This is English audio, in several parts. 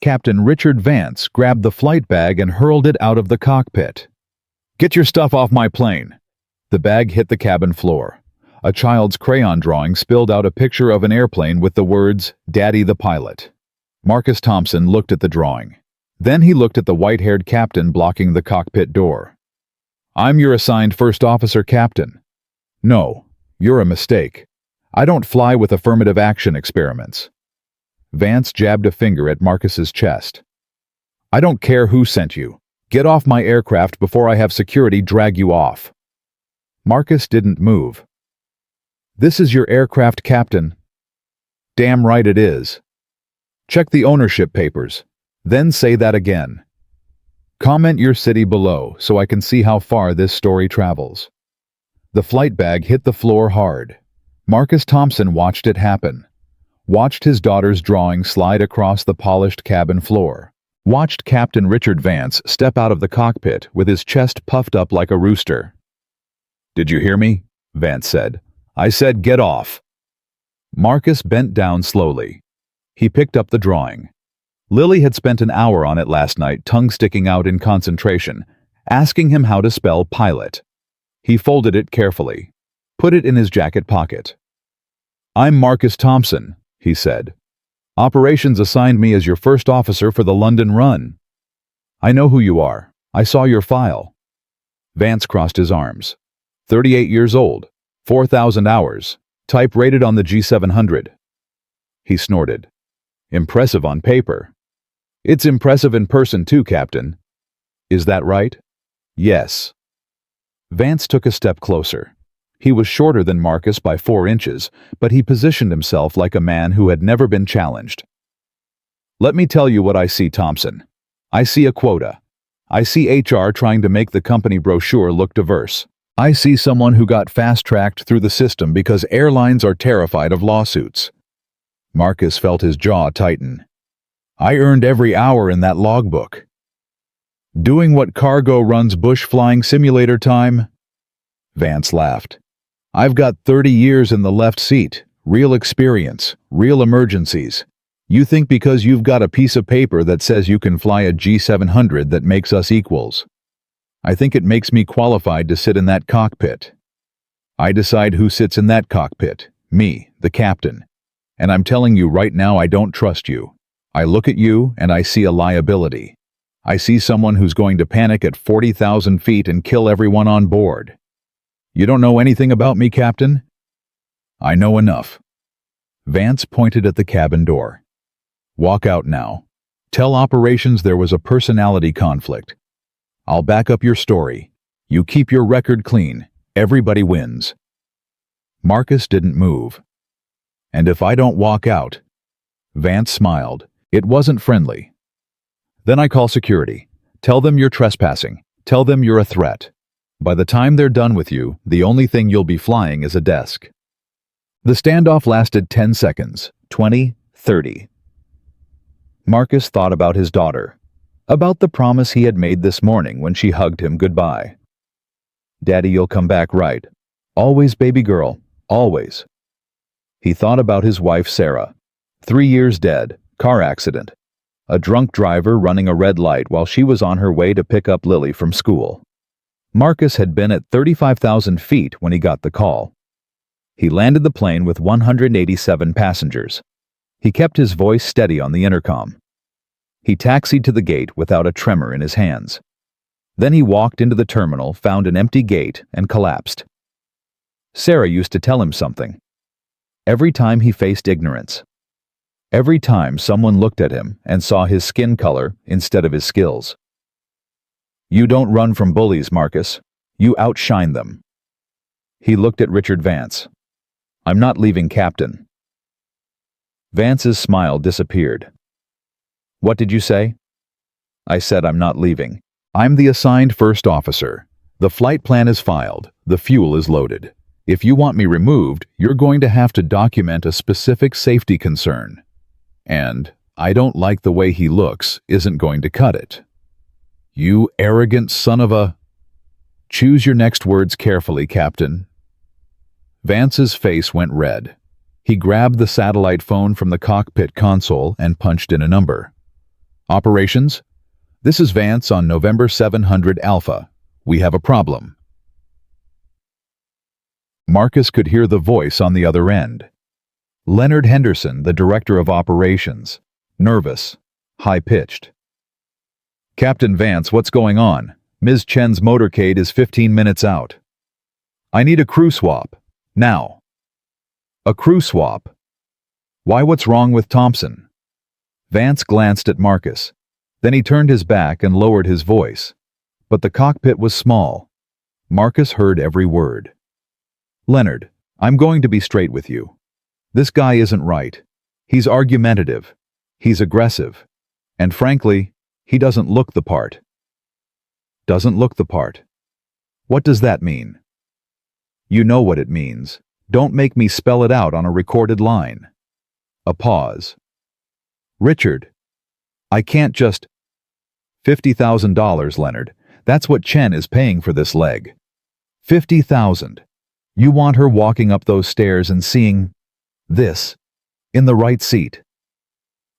Captain Richard Vance grabbed the flight bag and hurled it out of the cockpit. "Get your stuff off my plane!" The bag hit the cabin floor. A child's crayon drawing spilled out a picture of an airplane with the words, "Daddy the pilot." Marcus Thompson looked at the drawing. Then he looked at the white-haired captain blocking the cockpit door. "I'm your assigned first officer, Captain." "No, you're a mistake. I don't fly with affirmative action experiments." Vance jabbed a finger at Marcus's chest. "I don't care who sent you. Get off my aircraft before I have security drag you off." Marcus didn't move. "This is your aircraft, Captain." "Damn right it is." "Check the ownership papers. Then say that again." "Comment your city below so I can see how far this story travels." The flight bag hit the floor hard. Marcus Thompson watched it happen. Watched his daughter's drawing slide across the polished cabin floor. Watched Captain Richard Vance step out of the cockpit with his chest puffed up like a rooster. "Did you hear me?" Vance said. "I said get off." Marcus bent down slowly. He picked up the drawing. Lily had spent an hour on it last night, tongue sticking out in concentration, asking him how to spell pilot. He folded it carefully, put it in his jacket pocket. "I'm Marcus Thompson," he said. "Operations assigned me as your first officer for the London run." "I know who you are. I saw your file." Vance crossed his arms. 38 years old, 4,000 hours, type rated on the G700. He snorted. "Impressive on paper." "It's impressive in person too, Captain." "Is that right?" "Yes." Vance took a step closer. He was shorter than Marcus by 4 inches, but he positioned himself like a man who had never been challenged. "Let me tell you what I see, Thompson. I see a quota. I see HR trying to make the company brochure look diverse. I see someone who got fast-tracked through the system because airlines are terrified of lawsuits." Marcus felt his jaw tighten. "I earned every hour in that logbook." "Doing what cargo runs bush flying simulator time?" Vance laughed. "I've got 30 years in the left seat, real experience, real emergencies. You think because you've got a piece of paper that says you can fly a G700 that makes us equals. I think it makes me qualified to sit in that cockpit. I decide who sits in that cockpit, me, the captain. And I'm telling you right now I don't trust you. I look at you and I see a liability. I see someone who's going to panic at 40,000 feet and kill everyone on board. You don't know anything about me, Captain?" "I know enough." Vance pointed at the cabin door. "Walk out now. Tell operations there was a personality conflict. I'll back up your story. You keep your record clean. Everybody wins." Marcus didn't move. "And if I don't walk out?" Vance smiled. It wasn't friendly. "Then I call security. Tell them you're trespassing. Tell them you're a threat. By the time they're done with you, the only thing you'll be flying is a desk." The standoff lasted 10 seconds, 20, 30. Marcus thought about his daughter, about the promise he had made this morning when she hugged him goodbye. "Daddy, you'll come back, right? Always, baby girl, always." He thought about his wife, Sarah. 3 years dead, car accident. A drunk driver running a red light while she was on her way to pick up Lily from school. Marcus had been at 35,000 feet when he got the call. He landed the plane with 187 passengers. He kept his voice steady on the intercom. He taxied to the gate without a tremor in his hands. Then he walked into the terminal, found an empty gate, and collapsed. Sarah used to tell him something. Every time he faced ignorance. Every time someone looked at him and saw his skin color instead of his skills. "You don't run from bullies, Marcus. You outshine them." He looked at Richard Vance. "I'm not leaving, Captain." Vance's smile disappeared. "What did you say?" "I said I'm not leaving. I'm the assigned first officer. The flight plan is filed. The fuel is loaded. If you want me removed, you're going to have to document a specific safety concern. And I don't like the way he looks isn't going to cut it. You arrogant son of a..." "Choose your next words carefully, Captain." Vance's face went red. He grabbed the satellite phone from the cockpit console and punched in a number. Operations? This is Vance on November 700 Alpha. We have a problem. Marcus could hear the voice on the other end. Leonard Henderson, the director of operations. Nervous. High-pitched. Captain Vance, what's going on? Ms. Chen's motorcade is 15 minutes out. I need a crew swap. Now. A crew swap? Why, what's wrong with Thompson? Vance glanced at Marcus. Then he turned his back and lowered his voice. But the cockpit was small. Marcus heard every word. Leonard, I'm going to be straight with you. This guy isn't right. He's argumentative. He's aggressive. And frankly, he doesn't look the part. Doesn't look the part. What does that mean? You know what it means. Don't make me spell it out on a recorded line. A pause. Richard, I can't just... $50,000, Leonard. That's what Chen is paying for this leg. $50,000. You want her walking up those stairs and seeing this in the right seat.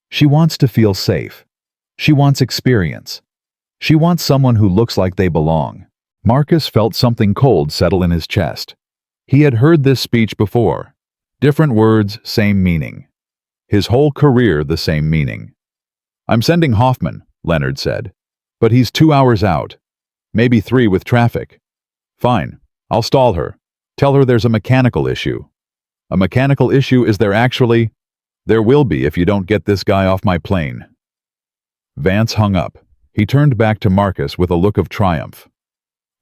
She wants to feel safe. She wants experience. She wants someone who looks like they belong. Marcus felt something cold settle in his chest. He had heard this speech before. Different words, same meaning. His whole career, the same meaning. I'm sending Hoffman, Leonard said. But he's 2 hours out. Maybe 3 with traffic. Fine, I'll stall her. Tell her there's a mechanical issue. A mechanical issue is there actually? There will be if you don't get this guy off my plane. Vance hung up. He turned back to Marcus with a look of triumph.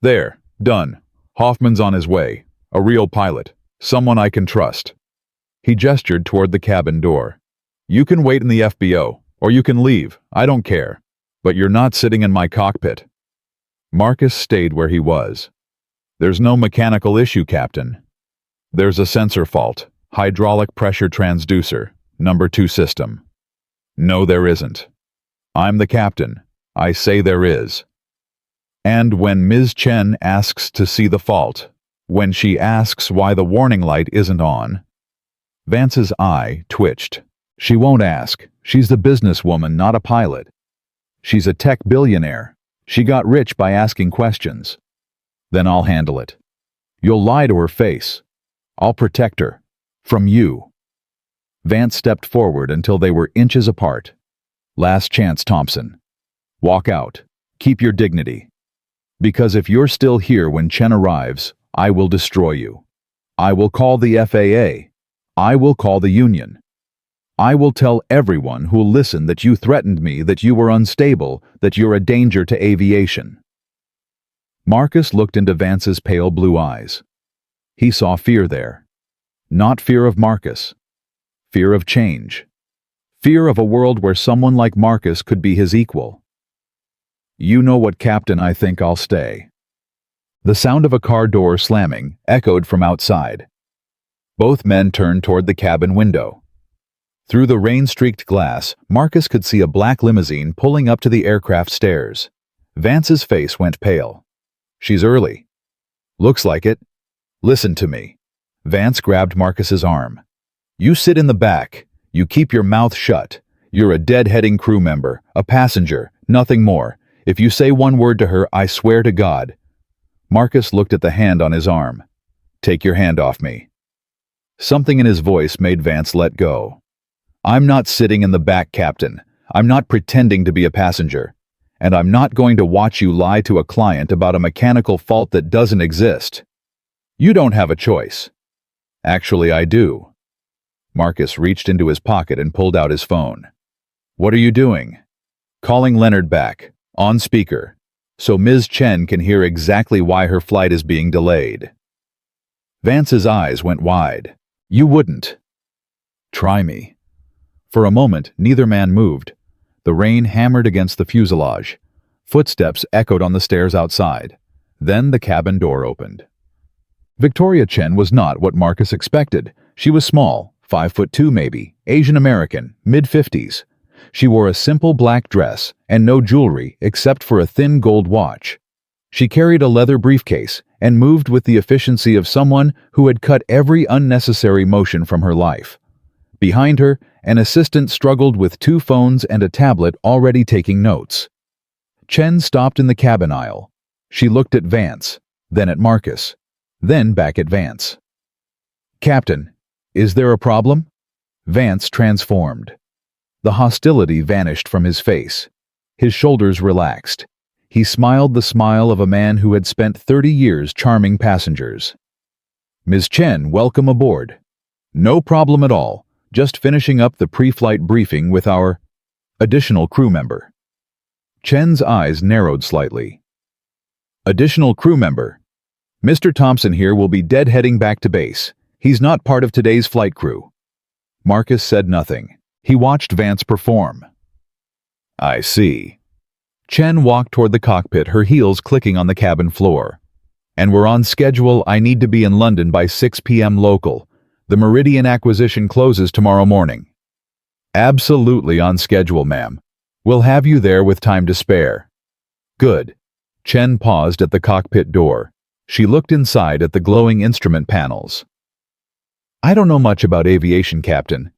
There, done. Hoffman's on his way. A real pilot. Someone I can trust. He gestured toward the cabin door. You can wait in the FBO, or you can leave. I don't care. But you're not sitting in my cockpit. Marcus stayed where he was. There's no mechanical issue, Captain. There's a sensor fault. Hydraulic pressure transducer. Number 2 system. No, there isn't. I'm the captain. I say there is. And when Ms. Chen asks to see the fault, when she asks why the warning light isn't on, Vance's eye twitched. She won't ask. She's the businesswoman, not a pilot. She's a tech billionaire. She got rich by asking questions. Then I'll handle it. You'll lie to her face. I'll protect her. From you. Vance stepped forward until they were inches apart. Last chance, Thompson. Walk out. Keep your dignity. Because if you're still here when Chen arrives, I will destroy you. I will call the FAA. I will call the union. I will tell everyone who'll listen that you threatened me, that you were unstable, that you're a danger to aviation. Marcus looked into Vance's pale blue eyes. He saw fear there. Not fear of Marcus. Fear of change. Fear of a world where someone like Marcus could be his equal. You know what, Captain, I think I'll stay. The sound of a car door slamming echoed from outside. Both men turned toward the cabin window. Through the rain-streaked glass, Marcus could see a black limousine pulling up to the aircraft stairs. Vance's face went pale. She's early. Looks like it. Listen to me. Vance grabbed Marcus's arm. You sit in the back. You keep your mouth shut. You're a deadheading crew member, a passenger, nothing more. If you say one word to her, I swear to God. Marcus looked at the hand on his arm. Take your hand off me. Something in his voice made Vance let go. I'm not sitting in the back, Captain. I'm not pretending to be a passenger. And I'm not going to watch you lie to a client about a mechanical fault that doesn't exist. You don't have a choice. Actually, I do. Marcus reached into his pocket and pulled out his phone. What are you doing? Calling Leonard back, on speaker, so Ms. Chen can hear exactly why her flight is being delayed. Vance's eyes went wide. You wouldn't. Try me. For a moment, neither man moved. The rain hammered against the fuselage. Footsteps echoed on the stairs outside. Then the cabin door opened. Victoria Chen was not what Marcus expected. She was small, 5'2" maybe, Asian American, mid-50s. She wore a simple black dress and no jewelry except for a thin gold watch. She carried a leather briefcase and moved with the efficiency of someone who had cut every unnecessary motion from her life. Behind her, an assistant struggled with 2 phones and a tablet already taking notes. Chen stopped in the cabin aisle. She looked at Vance, then at Marcus, then back at Vance. "Captain, is there a problem?" Vance transformed. The hostility vanished from his face. His shoulders relaxed. He smiled the smile of a man who had spent 30 years charming passengers. "Ms. Chen, welcome aboard." "No problem at all. Just finishing up the pre-flight briefing with our additional crew member." Chen's eyes narrowed slightly. "Additional crew member? Mr. Thompson here will be deadheading back to base. He's not part of today's flight crew." Marcus said nothing. He watched Vance perform. "I see." Chen walked toward the cockpit, her heels clicking on the cabin floor. "And we're on schedule. I need to be in London by 6 p.m. local. The Meridian acquisition closes tomorrow morning." "Absolutely on schedule, ma'am. We'll have you there with time to spare." "Good." Chen paused at the cockpit door. She looked inside at the glowing instrument panels. "I don't know much about aviation, Captain,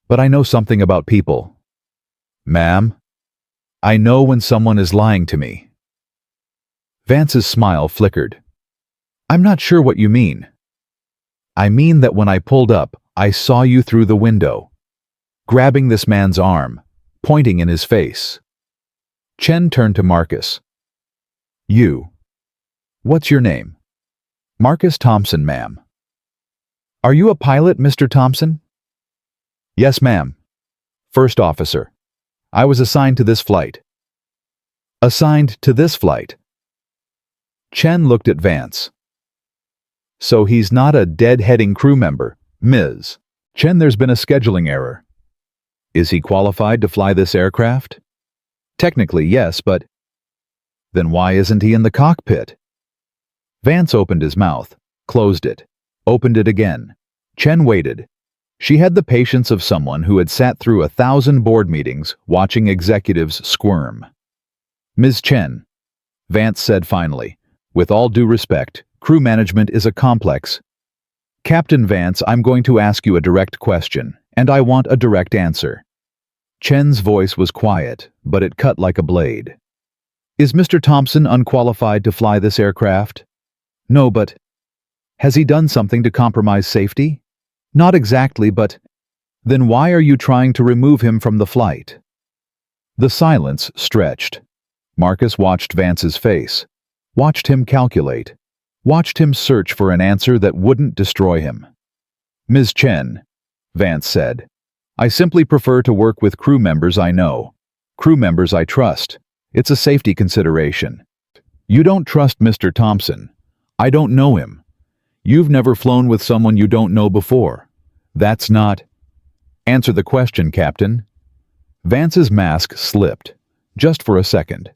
but I know something about people." "Ma'am?" "I know when someone is lying to me." Vance's smile flickered. "I'm not sure what you mean." "I mean that when I pulled up, I saw you through the window, grabbing this man's arm, pointing in his face." Chen turned to Marcus. "You. What's your name?" "Marcus Thompson, ma'am." "Are you a pilot, Mr. Thompson?" "Yes, ma'am. First officer. I was assigned to this flight." "Assigned to this flight?" Chen looked at Vance. "So he's not a deadheading crew member, Ms. Chen. There's been a scheduling error. Is he qualified to fly this aircraft?" "Technically, yes, but..." "Then why isn't he in the cockpit?" Vance opened his mouth, closed it, opened it again. Chen waited. She had the patience of someone who had sat through 1,000 board meetings watching executives squirm. "Ms. Chen," Vance said finally, "with all due respect, crew management is a complex..." "Captain Vance, I'm going to ask you a direct question, and I want a direct answer." Chen's voice was quiet, but it cut like a blade. "Is Mr. Thompson unqualified to fly this aircraft?" "No, but..." "Has he done something to compromise safety?" "Not exactly, but..." "Then why are you trying to remove him from the flight?" The silence stretched. Marcus watched Vance's face, watched him calculate, watched him search for an answer that wouldn't destroy him. "Ms. Chen," Vance said, "I simply prefer to work with crew members I know, crew members I trust. It's a safety consideration. You don't trust Mr. Thompson. I don't know him. You've never flown with someone you don't know before. That's not..." "Answer the question, Captain." Vance's mask slipped, just for a second,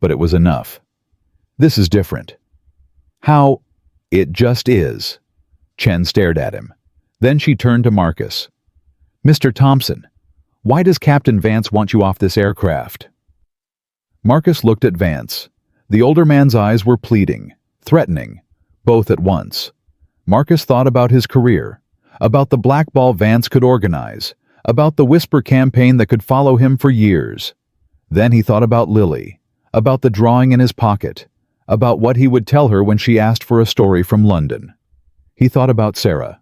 but it was enough. "This is different." "How?" "It just is." Chen stared at him. Then she turned to Marcus. "Mr. Thompson, why does Captain Vance want you off this aircraft?" Marcus looked at Vance. The older man's eyes were pleading, threatening, both at once. Marcus thought about his career, about the blackball Vance could organize, about the whisper campaign that could follow him for years. Then he thought about Lily, about the drawing in his pocket, about what he would tell her when she asked for a story from London. He thought about Sarah.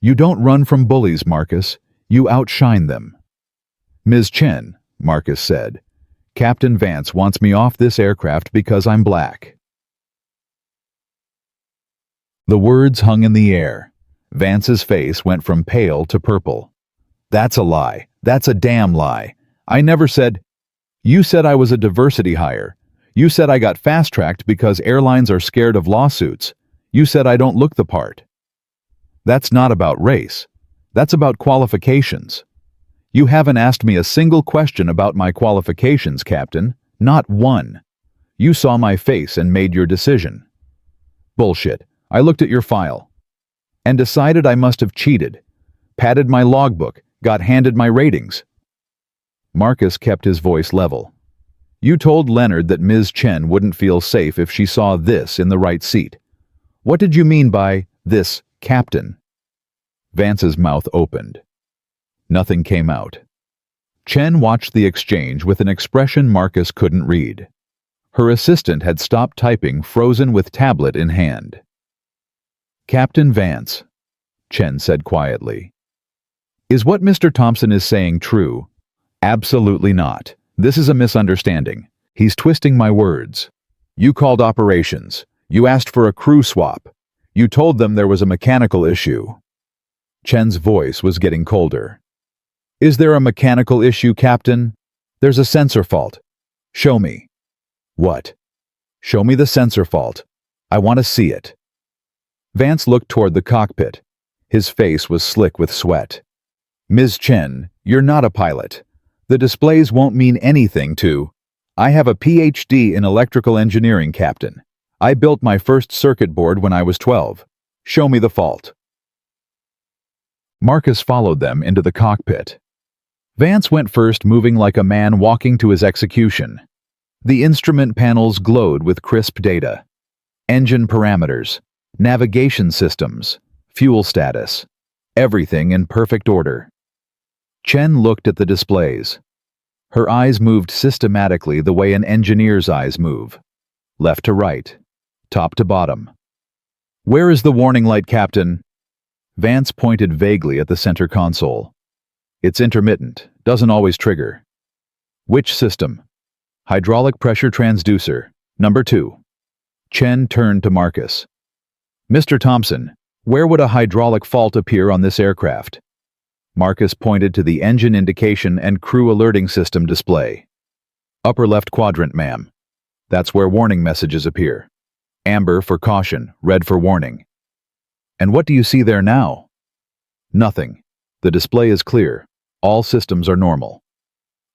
"You don't run from bullies, Marcus. You outshine them." "Ms. Chen," Marcus said, "Captain Vance wants me off this aircraft because I'm black." The words hung in the air. Vance's face went from pale to purple. "That's a lie. That's a damn lie. I never said..." "You said I was a diversity hire. You said I got fast-tracked because airlines are scared of lawsuits. You said I don't look the part." "That's not about race. That's about qualifications. You haven't asked me a single question about my qualifications, Captain. Not one. You saw my face and made your decision." "Bullshit. I looked at your file and decided I must have cheated, padded my logbook, got handed my ratings." Marcus kept his voice level. "You told Leonard that Ms. Chen wouldn't feel safe if she saw this in the right seat. What did you mean by this, Captain?" Vance's mouth opened. Nothing came out. Chen watched the exchange with an expression Marcus couldn't read. Her assistant had stopped typing, frozen with tablet in hand. "Captain Vance," Chen said quietly. "Is what Mr. Thompson is saying true?" "Absolutely not. This is a misunderstanding. He's twisting my words. You called operations. You asked for a crew swap. You told them there was a mechanical issue." Chen's voice was getting colder. "Is there a mechanical issue, Captain? There's a sensor fault. Show me." "What?" "Show me the sensor fault. I want to see it." Vance looked toward the cockpit. His face was slick with sweat. "Ms. Chen, you're not a pilot. The displays won't mean anything to... I have a PhD in electrical engineering, Captain. I built my first circuit board when I was 12. Show me the fault." Marcus followed them into the cockpit. Vance went first, moving like a man walking to his execution. The instrument panels glowed with crisp data. Engine parameters, navigation systems, fuel status, everything in perfect order. Chen looked at the displays. Her eyes moved systematically the way an engineer's eyes move. Left to right, top to bottom. "Where is the warning light, Captain?" Vance pointed vaguely at the center console. "It's intermittent, doesn't always trigger." "Which system?" "Hydraulic pressure transducer, number 2. Chen turned to Marcus. "Mr. Thompson, where would a hydraulic fault appear on this aircraft?" Marcus pointed to the engine indication and crew alerting system display. "Upper left quadrant, ma'am. That's where warning messages appear. Amber for caution, red for warning." "And what do you see there now?" "Nothing. The display is clear. All systems are normal."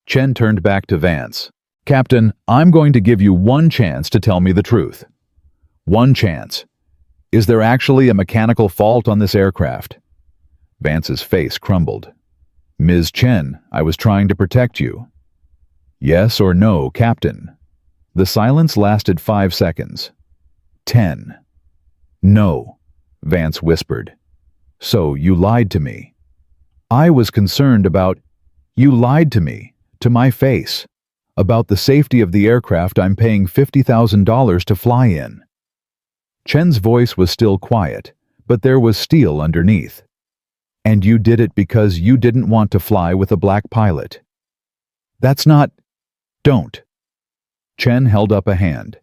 Chen turned back to Vance. "Captain, I'm going to give you one chance to tell me the truth. One chance. Is there actually a mechanical fault on this aircraft?" Vance's face crumbled. "Ms. Chen, I was trying to protect you." "Yes or no, Captain?" The silence lasted 5 seconds. 10. "No," Vance whispered. "So you lied to me." "I was concerned about..." "You lied to me, to my face, about the safety of the aircraft I'm paying $50,000 to fly in." Chen's voice was still quiet, but there was steel underneath. "And you did it because you didn't want to fly with a black pilot." "That's not..." "Don't." Chen held up a hand.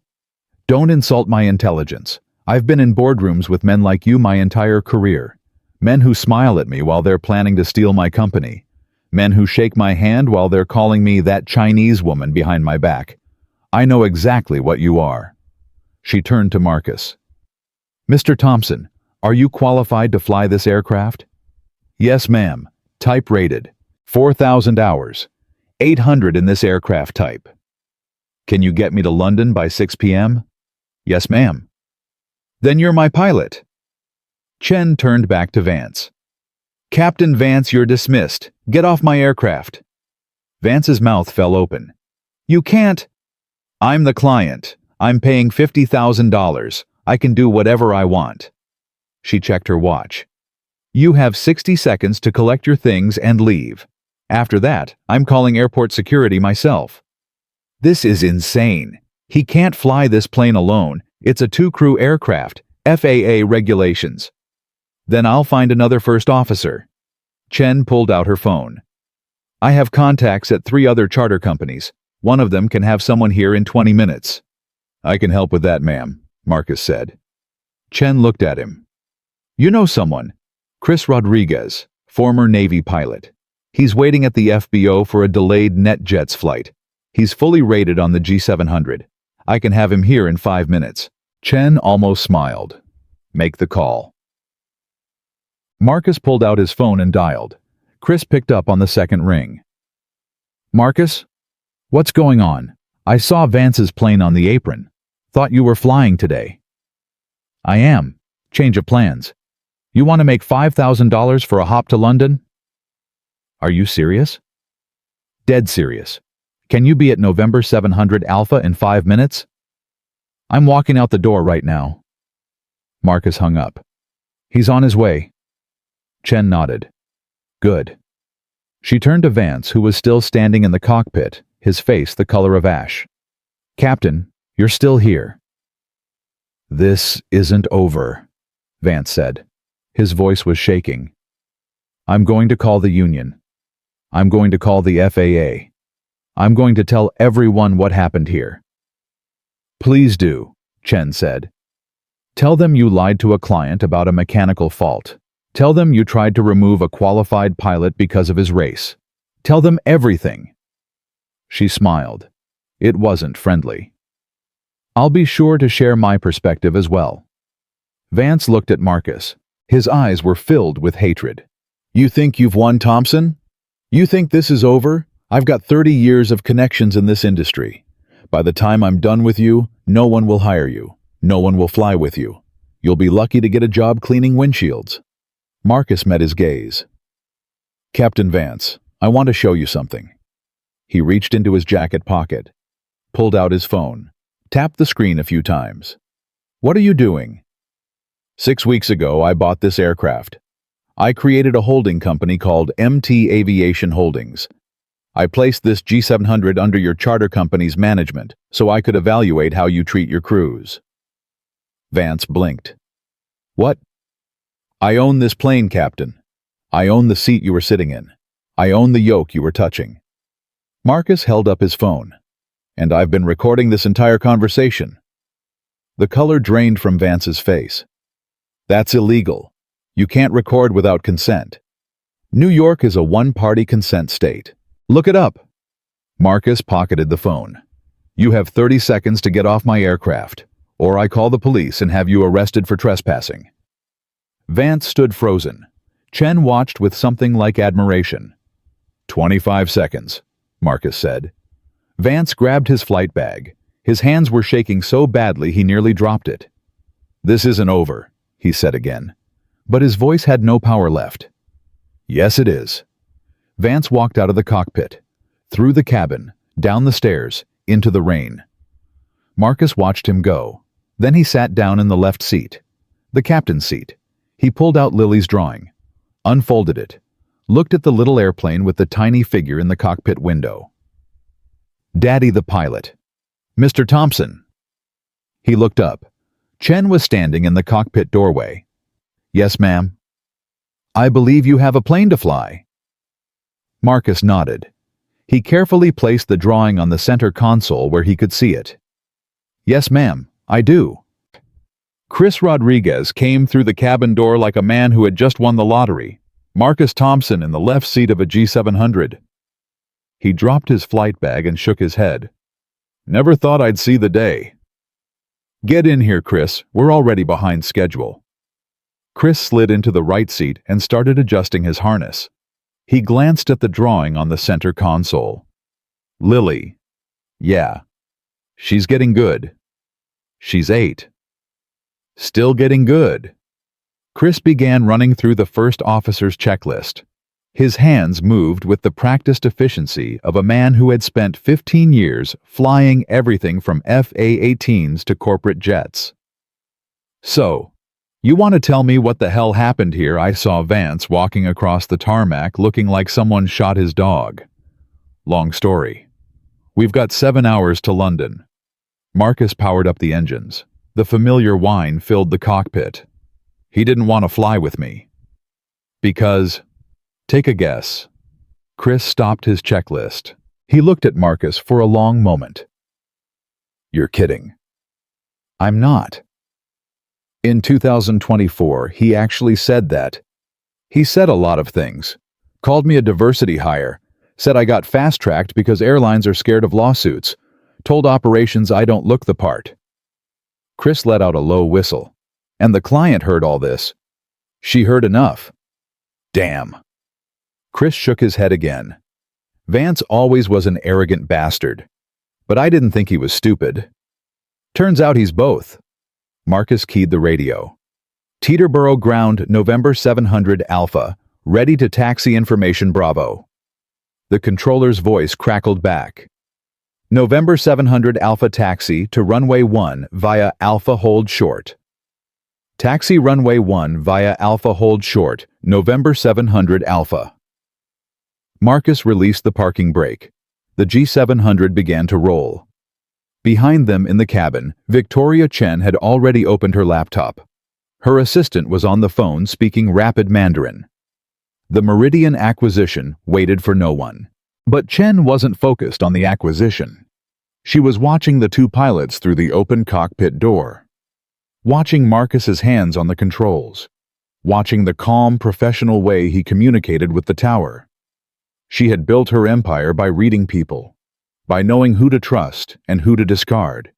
"Don't insult my intelligence. I've been in boardrooms with men like you my entire career. Men who smile at me while they're planning to steal my company. Men who shake my hand while they're calling me that Chinese woman behind my back. I know exactly what you are." She turned to Marcus. "Mr. Thompson, are you qualified to fly this aircraft?" "Yes, ma'am. Type rated. 4,000 hours. 800 in this aircraft type." "Can you get me to London by 6 p.m.? "Yes, ma'am." "Then you're my pilot." Chen turned back to Vance. "Captain Vance, you're dismissed. Get off my aircraft." Vance's mouth fell open. "You can't..." "I'm the client. I'm paying $50,000. I can do whatever I want." She checked her watch. "You have 60 seconds to collect your things and leave. After that, I'm calling airport security myself." "This is insane. He can't fly this plane alone. It's a 2-crew aircraft. FAA regulations." "Then I'll find another first officer." Chen pulled out her phone. "I have contacts at 3 other charter companies. One of them can have someone here in 20 minutes. "I can help with that, ma'am," Marcus said. Chen looked at him. "You know someone. Chris Rodriguez, former Navy pilot. He's waiting at the FBO for a delayed NetJets flight. He's fully rated on the G700. I can have him here in 5 minutes." Chen almost smiled. "Make the call." Marcus pulled out his phone and dialed. Chris picked up on the second ring. "Marcus? What's going on? I saw Vance's plane on the apron. Thought you were flying today." "I am. Change of plans. You want to make $5,000 for a hop to London?" "Are you serious?" "Dead serious. Can you be at November 700 Alpha in 5 minutes?" "I'm walking out the door right now." Marcus hung up. "He's on his way." Chen nodded. "Good." She turned to Vance, who was still standing in the cockpit, his face the color of ash. "Captain, you're still here." "This isn't over," Vance said. His voice was shaking. "I'm going to call the union. I'm going to call the FAA. I'm going to tell everyone what happened here." "Please do," Chen said. "Tell them you lied to a client about a mechanical fault. Tell them you tried to remove a qualified pilot because of his race. Tell them everything." She smiled. It wasn't friendly. "I'll be sure to share my perspective as well." Vance looked at Marcus. His eyes were filled with hatred. "You think you've won, Thompson? You think this is over? I've got 30 years of connections in this industry. By the time I'm done with you, no one will hire you. No one will fly with you. You'll be lucky to get a job cleaning windshields." Marcus met his gaze. "Captain Vance, I want to show you something." He reached into his jacket pocket, pulled out his phone, tapped the screen a few times. "What are you doing?" "6 weeks ago, I bought this aircraft. I created a holding company called MT Aviation Holdings. I placed this G700 under your charter company's management so I could evaluate how you treat your crews." Vance blinked. "What?" "I own this plane, Captain. I own the seat you were sitting in. I own the yoke you were touching." Marcus held up his phone. "And I've been recording this entire conversation." The color drained from Vance's face. "That's illegal. You can't record without consent. New York is a one-party consent state. Look it up." Marcus pocketed the phone. "You have 30 seconds to get off my aircraft, or I call the police and have you arrested for trespassing." Vance stood frozen. Chen watched with something like admiration. 25 seconds, Marcus said. Vance grabbed his flight bag. His hands were shaking so badly he nearly dropped it. "This isn't over," he said again. But his voice had no power left. "Yes, it is." Vance walked out of the cockpit, through the cabin, down the stairs, into the rain. Marcus watched him go. Then he sat down in the left seat, the captain's seat. He pulled out Lily's drawing, unfolded it, looked at the little airplane with the tiny figure in the cockpit window. "Daddy the pilot. Mr. Thompson." He looked up. Chen was standing in the cockpit doorway. "Yes, ma'am." "I believe you have a plane to fly." Marcus nodded. He carefully placed the drawing on the center console where he could see it. "Yes, ma'am, I do." Chris Rodriguez came through the cabin door like a man who had just won the lottery. Marcus Thompson in the left seat of a G700. He dropped his flight bag and shook his head. "Never thought I'd see the day." "Get in here, Chris. We're already behind schedule." Chris slid into the right seat and started adjusting his harness. He glanced at the drawing on the center console. "Lily. Yeah. She's getting good. She's 8. Still getting good." Chris began running through the first officer's checklist. His hands moved with the practiced efficiency of a man who had spent 15 years flying everything from FA-18s to corporate jets. "So, you want to tell me what the hell happened here?" I saw Vance walking across the tarmac looking like someone shot his dog. "Long story. We've got 7 hours to London." Marcus powered up the engines. The familiar whine filled the cockpit. "He didn't want to fly with me." "Because..." "Take a guess." Chris stopped his checklist. He looked at Marcus for a long moment. "You're kidding." "I'm not." In 2024, he actually said that. He said a lot of things. Called me a diversity hire. Said I got fast-tracked because airlines are scared of lawsuits. Told operations I don't look the part. Chris let out a low whistle. And the client heard all this. She heard enough. Damn. Chris shook his head again. Vance always was an arrogant bastard. But I didn't think he was stupid. Turns out he's both. Marcus keyed the radio. Teterboro ground November 700 Alpha, ready to taxi information Bravo. The controller's voice crackled back. November 700 Alpha taxi to runway 1 via Alpha hold short. Taxi runway 1 via Alpha hold short, November 700 Alpha. Marcus released the parking brake. The G700 began to roll. Behind them in the cabin, Victoria Chen had already opened her laptop. Her assistant was on the phone speaking rapid Mandarin. The Meridian acquisition waited for no one. But Chen wasn't focused on the acquisition. She was watching the two pilots through the open cockpit door. Watching Marcus's hands on the controls. Watching the calm, professional way he communicated with the tower. She had built her empire by reading people, by knowing who to trust and who to discard.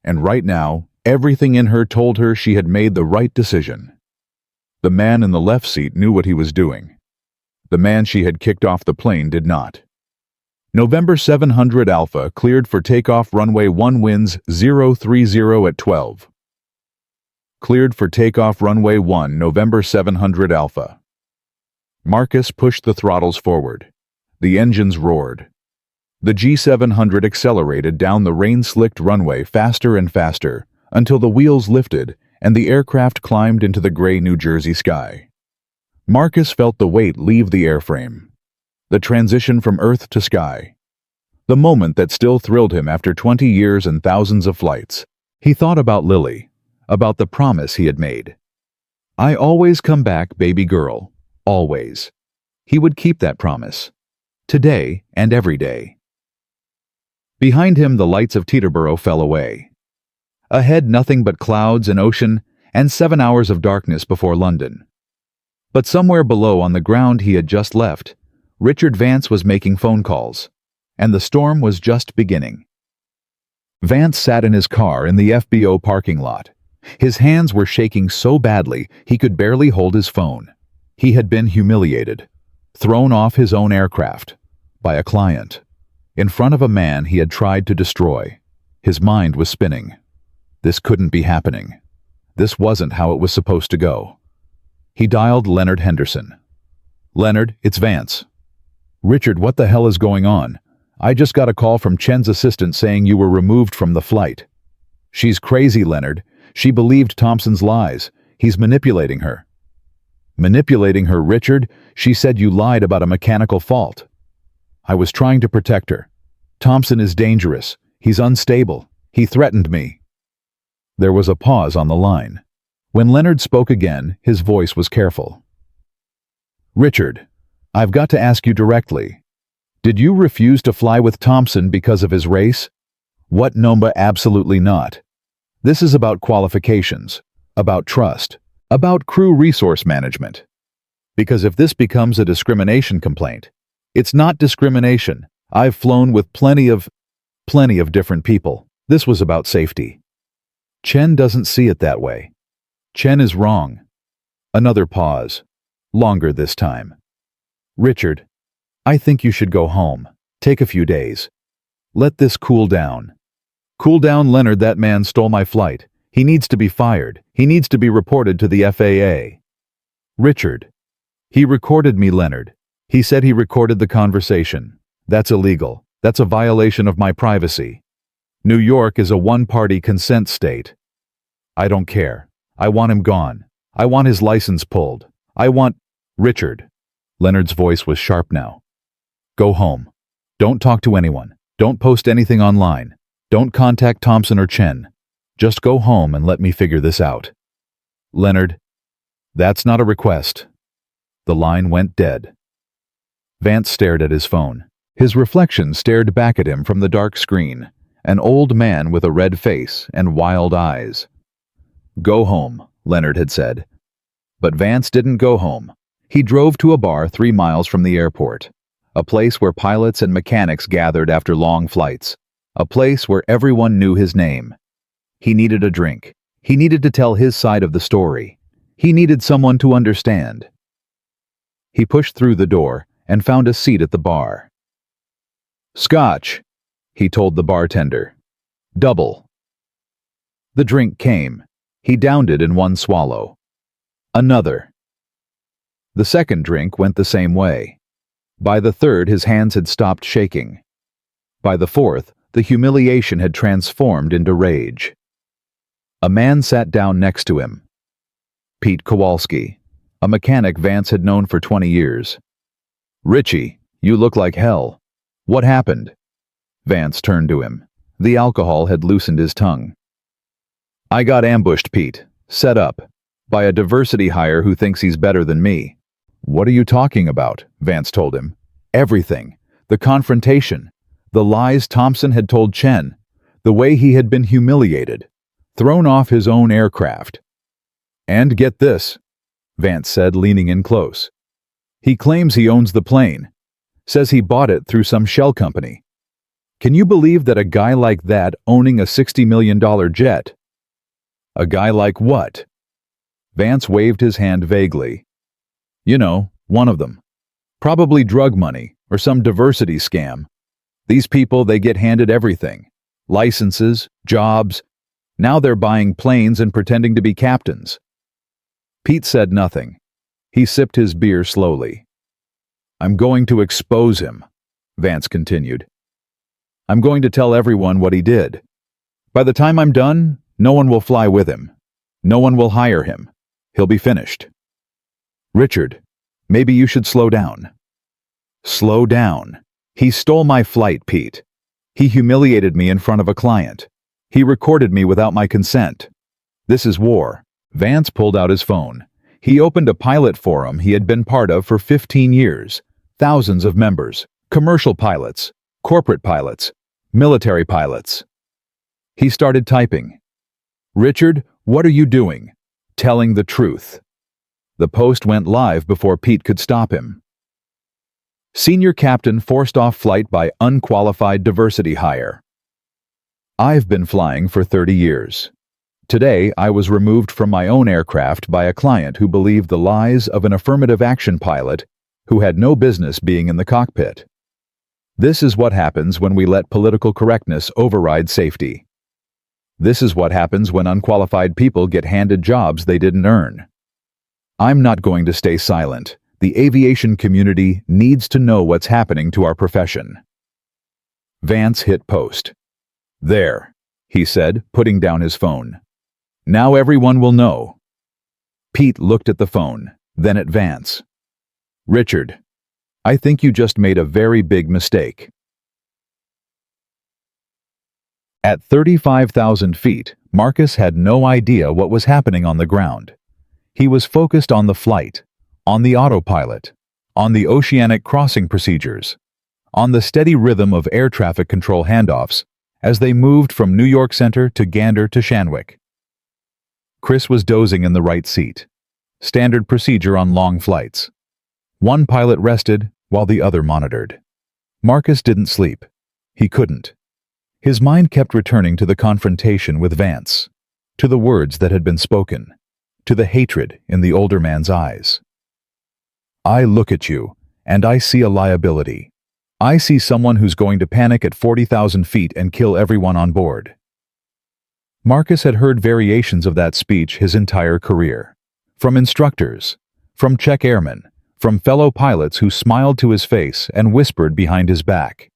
And right now, everything in her told her she had made the right decision. The man in the left seat knew what he was doing. The man she had kicked off the plane did not. November 700 Alpha cleared for takeoff, runway 1 winds 030 at 12. Cleared for takeoff, runway 1, November 700 Alpha. Marcus pushed the throttles forward. The engines roared. The G700 accelerated down the rain-slicked runway faster and faster until the wheels lifted and the aircraft climbed into the gray New Jersey sky. Marcus felt the weight leave the airframe. The transition from earth to sky. The moment that still thrilled him after 20 years and thousands of flights. He thought about Lily, about the promise he had made. "I always come back, baby girl. Always." He would keep that promise. Today and every day. Behind him, the lights of Teterboro fell away. Ahead, nothing but clouds and ocean and 7 hours of darkness before London. But somewhere below on the ground he had just left, Richard Vance was making phone calls, and the storm was just beginning. Vance sat in his car in the FBO parking lot. His hands were shaking so badly he could barely hold his phone. He had been humiliated, thrown off his own aircraft, by a client, in front of a man he had tried to destroy. His mind was spinning. This couldn't be happening. This wasn't how it was supposed to go. He dialed Leonard Henderson. "Leonard, it's Vance." "Richard, what the hell is going on? I just got a call from Chen's assistant saying you were removed from the flight." "She's crazy, Leonard. She believed Thompson's lies. He's manipulating her." "Manipulating her, Richard? She said you lied about a mechanical fault." "I was trying to protect her. Thompson is dangerous. He's unstable. He threatened me." There was a pause on the line. When Leonard spoke again, his voice was careful. "Richard, I've got to ask you directly. Did you refuse to fly with Thompson because of his race?" "What number? Absolutely not. This is about qualifications, about trust, about crew resource management. Because if this becomes a discrimination complaint, it's not discrimination. I've flown with plenty of different people. This was about safety." "Chen doesn't see it that way. Chen is wrong." Another pause, longer this time. "Richard, I think you should go home. Take a few days. Let this cool down." "Cool down, Leonard. That man stole my flight. He needs to be fired. He needs to be reported to the FAA." "Richard, he recorded me, Leonard. He said he recorded the conversation. That's illegal. That's a violation of my privacy. New York is a one-party consent state. I don't care. I want him gone. I want his license pulled. I want—" "Richard." Leonard's voice was sharp now. "Go home. Don't talk to anyone. Don't post anything online. Don't contact Thompson or Chen. Just go home and let me figure this out." "Leonard, that's not a request." The line went dead. Vance stared at his phone. His reflection stared back at him from the dark screen, an old man with a red face and wild eyes. "Go home," Leonard had said. But Vance didn't go home. He drove to a bar 3 miles from the airport, a place where pilots and mechanics gathered after long flights, a place where everyone knew his name. He needed a drink. He needed to tell his side of the story. He needed someone to understand. He pushed through the door and found a seat at the bar. "Scotch," he told the bartender. "Double." The drink came. He downed it in one swallow. Another. The second drink went the same way. By the third, his hands had stopped shaking. By the fourth, the humiliation had transformed into rage. A man sat down next to him. Pete Kowalski, a mechanic Vance had known for 20 years. "Richie, You look like hell. What happened? Vance turned to him. The alcohol had loosened his tongue. I got ambushed, Pete. Set up. By a diversity hire who thinks he's better than me. What are you talking about? Vance told him. Everything. The confrontation. The lies Thompson had told Chen. The way he had been humiliated. Thrown off his own aircraft. And get this, Vance said, leaning in close. He claims he owns the plane. Says he bought it through some shell company. Can you believe that a guy like that owning a $60 million jet? A guy like what? Vance waved his hand vaguely. You know, one of them. Probably drug money or some diversity scam. These people, they get handed everything. Licenses, jobs. Now they're buying planes and pretending to be captains. Pete said nothing. He sipped his beer slowly. I'm going to expose him, Vance continued. I'm going to tell everyone what he did. By the time I'm done, no one will fly with him. No one will hire him. He'll be finished. Richard, maybe you should slow down. Slow down. He stole my flight, Pete. He humiliated me in front of a client. He recorded me without my consent. This is war. Vance pulled out his phone. He opened a pilot forum he had been part of for 15 years. Thousands of members. Commercial pilots. Corporate pilots. Military pilots. He started typing. Richard, what are you doing? Telling the truth. The post went live before Pete could stop him. Senior captain forced off flight by unqualified diversity hire. I've been flying for 30 years. Today, I was removed from my own aircraft by a client who believed the lies of an affirmative action pilot who had no business being in the cockpit. This is what happens when we let political correctness override safety. This is what happens when unqualified people get handed jobs they didn't earn. I'm not going to stay silent. The aviation community needs to know what's happening to our profession. Vance hit post. There, he said, putting down his phone. Now everyone will know. Pete looked at the phone, then at Vance. Richard, I think you just made a very big mistake. At 35,000 feet, Marcus had no idea what was happening on the ground. He was focused on the flight, on the autopilot, on the oceanic crossing procedures, on the steady rhythm of air traffic control handoffs as they moved from New York Center to Gander to Shanwick. Chris was dozing in the right seat. Standard procedure on long flights. One pilot rested while the other monitored. Marcus didn't sleep. He couldn't. His mind kept returning to the confrontation with Vance, to the words that had been spoken, to the hatred in the older man's eyes. I look at you, and I see a liability. I see someone who's going to panic at 40,000 feet and kill everyone on board. Marcus had heard variations of that speech his entire career. From instructors, from check airmen, from fellow pilots who smiled to his face and whispered behind his back.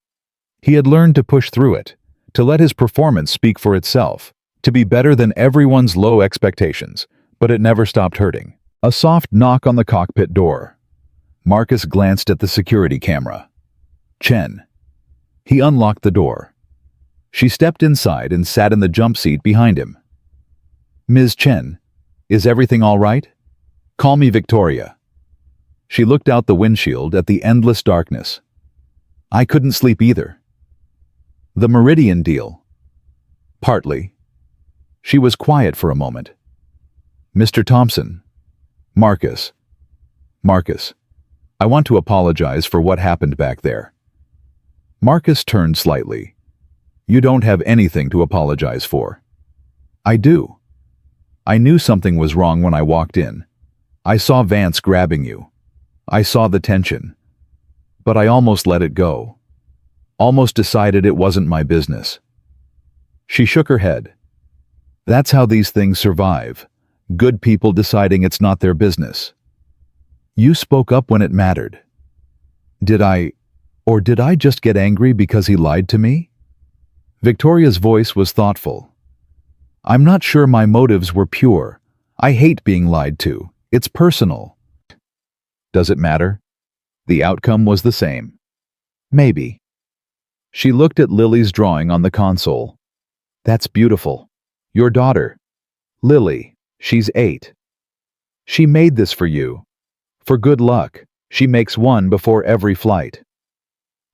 He had learned to push through it, to let his performance speak for itself, to be better than everyone's low expectations, but it never stopped hurting. A soft knock on the cockpit door. Marcus glanced at the security camera. Chen. He unlocked the door. She stepped inside and sat in the jump seat behind him. Ms. Chen, is everything all right? Call me Victoria. She looked out the windshield at the endless darkness. I couldn't sleep either. The Meridian deal. Partly. She was quiet for a moment. Mr. Thompson. Marcus. Marcus, I want to apologize for what happened back there. Marcus turned slightly. You don't have anything to apologize for. I do. I knew something was wrong when I walked in. I saw Vance grabbing you. I saw the tension. But I almost let it go. Almost decided it wasn't my business. She shook her head. That's how these things survive. Good people deciding it's not their business. You spoke up when it mattered. Did I just get angry because he lied to me? Victoria's voice was thoughtful. I'm not sure my motives were pure. I hate being lied to. It's personal. Does it matter? The outcome was the same. Maybe. She looked at Lily's drawing on the console. That's beautiful. Your daughter. Lily. She's 8. She made this for you. For good luck. She makes one before every flight.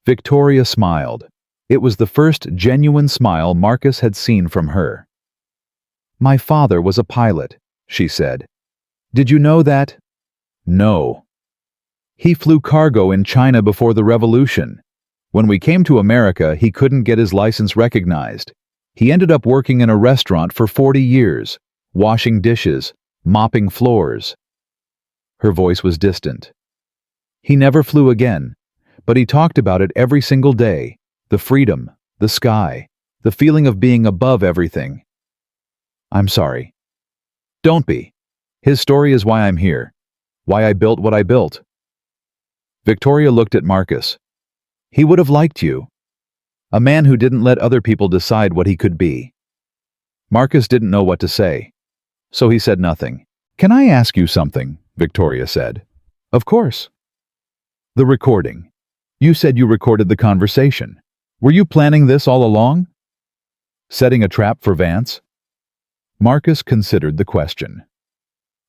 Victoria smiled. It was the first genuine smile Marcus had seen from her. My father was a pilot, she said. Did you know that? No. He flew cargo in China before the revolution. When we came to America, he couldn't get his license recognized. He ended up working in a restaurant for 40 years, washing dishes, mopping floors. Her voice was distant. He never flew again, but he talked about it every single day. The freedom, the sky, the feeling of being above everything. I'm sorry. Don't be. His story is why I'm here. Why I built what I built. Victoria looked at Marcus. He would have liked you. A man who didn't let other people decide what he could be. Marcus didn't know what to say, so he said nothing. Can I ask you something? Victoria said. Of course. The recording. You said you recorded the conversation. Were you planning this all along? Setting a trap for Vance? Marcus considered the question.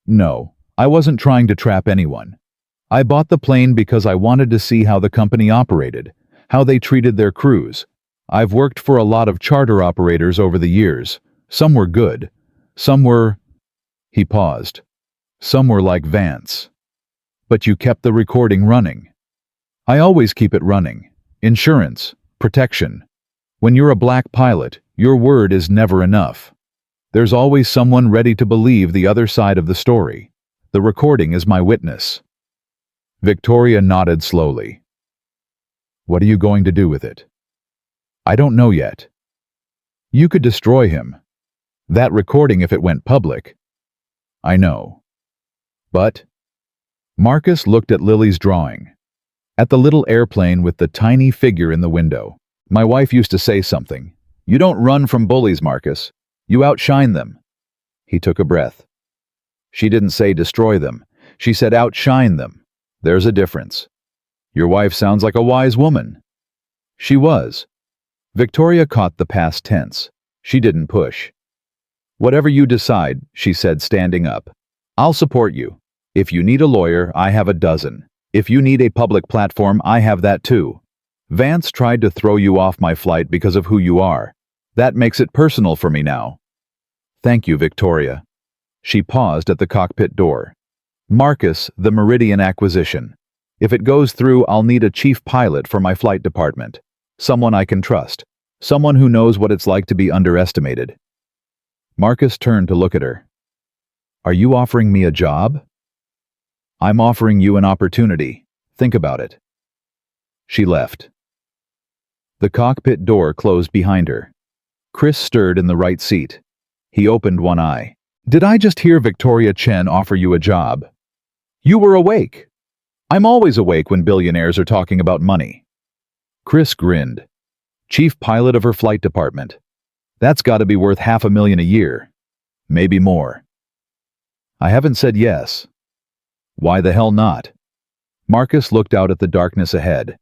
No, I wasn't trying to trap anyone. I bought the plane because I wanted to see how the company operated, how they treated their crews. I've worked for a lot of charter operators over the years. Some were good. Some were... He paused. Some were like Vance. But you kept the recording running. I always keep it running. Insurance. Protection. When you're a black pilot, your word is never enough. There's always someone ready to believe the other side of the story. The recording is my witness. Victoria nodded slowly. What are you going to do with it? I don't know yet. You could destroy him. That recording if it went public. I know. But... Marcus looked at Lily's drawing. At the little airplane with the tiny figure in the window. My wife used to say something. You don't run from bullies, Marcus. You outshine them. He took a breath. She didn't say destroy them. She said outshine them. There's a difference. Your wife sounds like a wise woman. She was. Victoria caught the past tense. She didn't push. Whatever you decide, she said, standing up. I'll support you. If you need a lawyer, I have a dozen. If you need a public platform, I have that too. Vance tried to throw you off my flight because of who you are. That makes it personal for me now. Thank you, Victoria. She paused at the cockpit door. Marcus, the Meridian acquisition. If it goes through, I'll need a chief pilot for my flight department. Someone I can trust. Someone who knows what it's like to be underestimated. Marcus turned to look at her. Are you offering me a job? I'm offering you an opportunity. Think about it. She left. The cockpit door closed behind her. Chris stirred in the right seat. He opened one eye. Did I just hear Victoria Chen offer you a job? You were awake. I'm always awake when billionaires are talking about money. Chris grinned. Chief pilot of her flight department. That's got to be worth $500,000 a year. Maybe more. I haven't said yes. Why the hell not? Marcus looked out at the darkness ahead.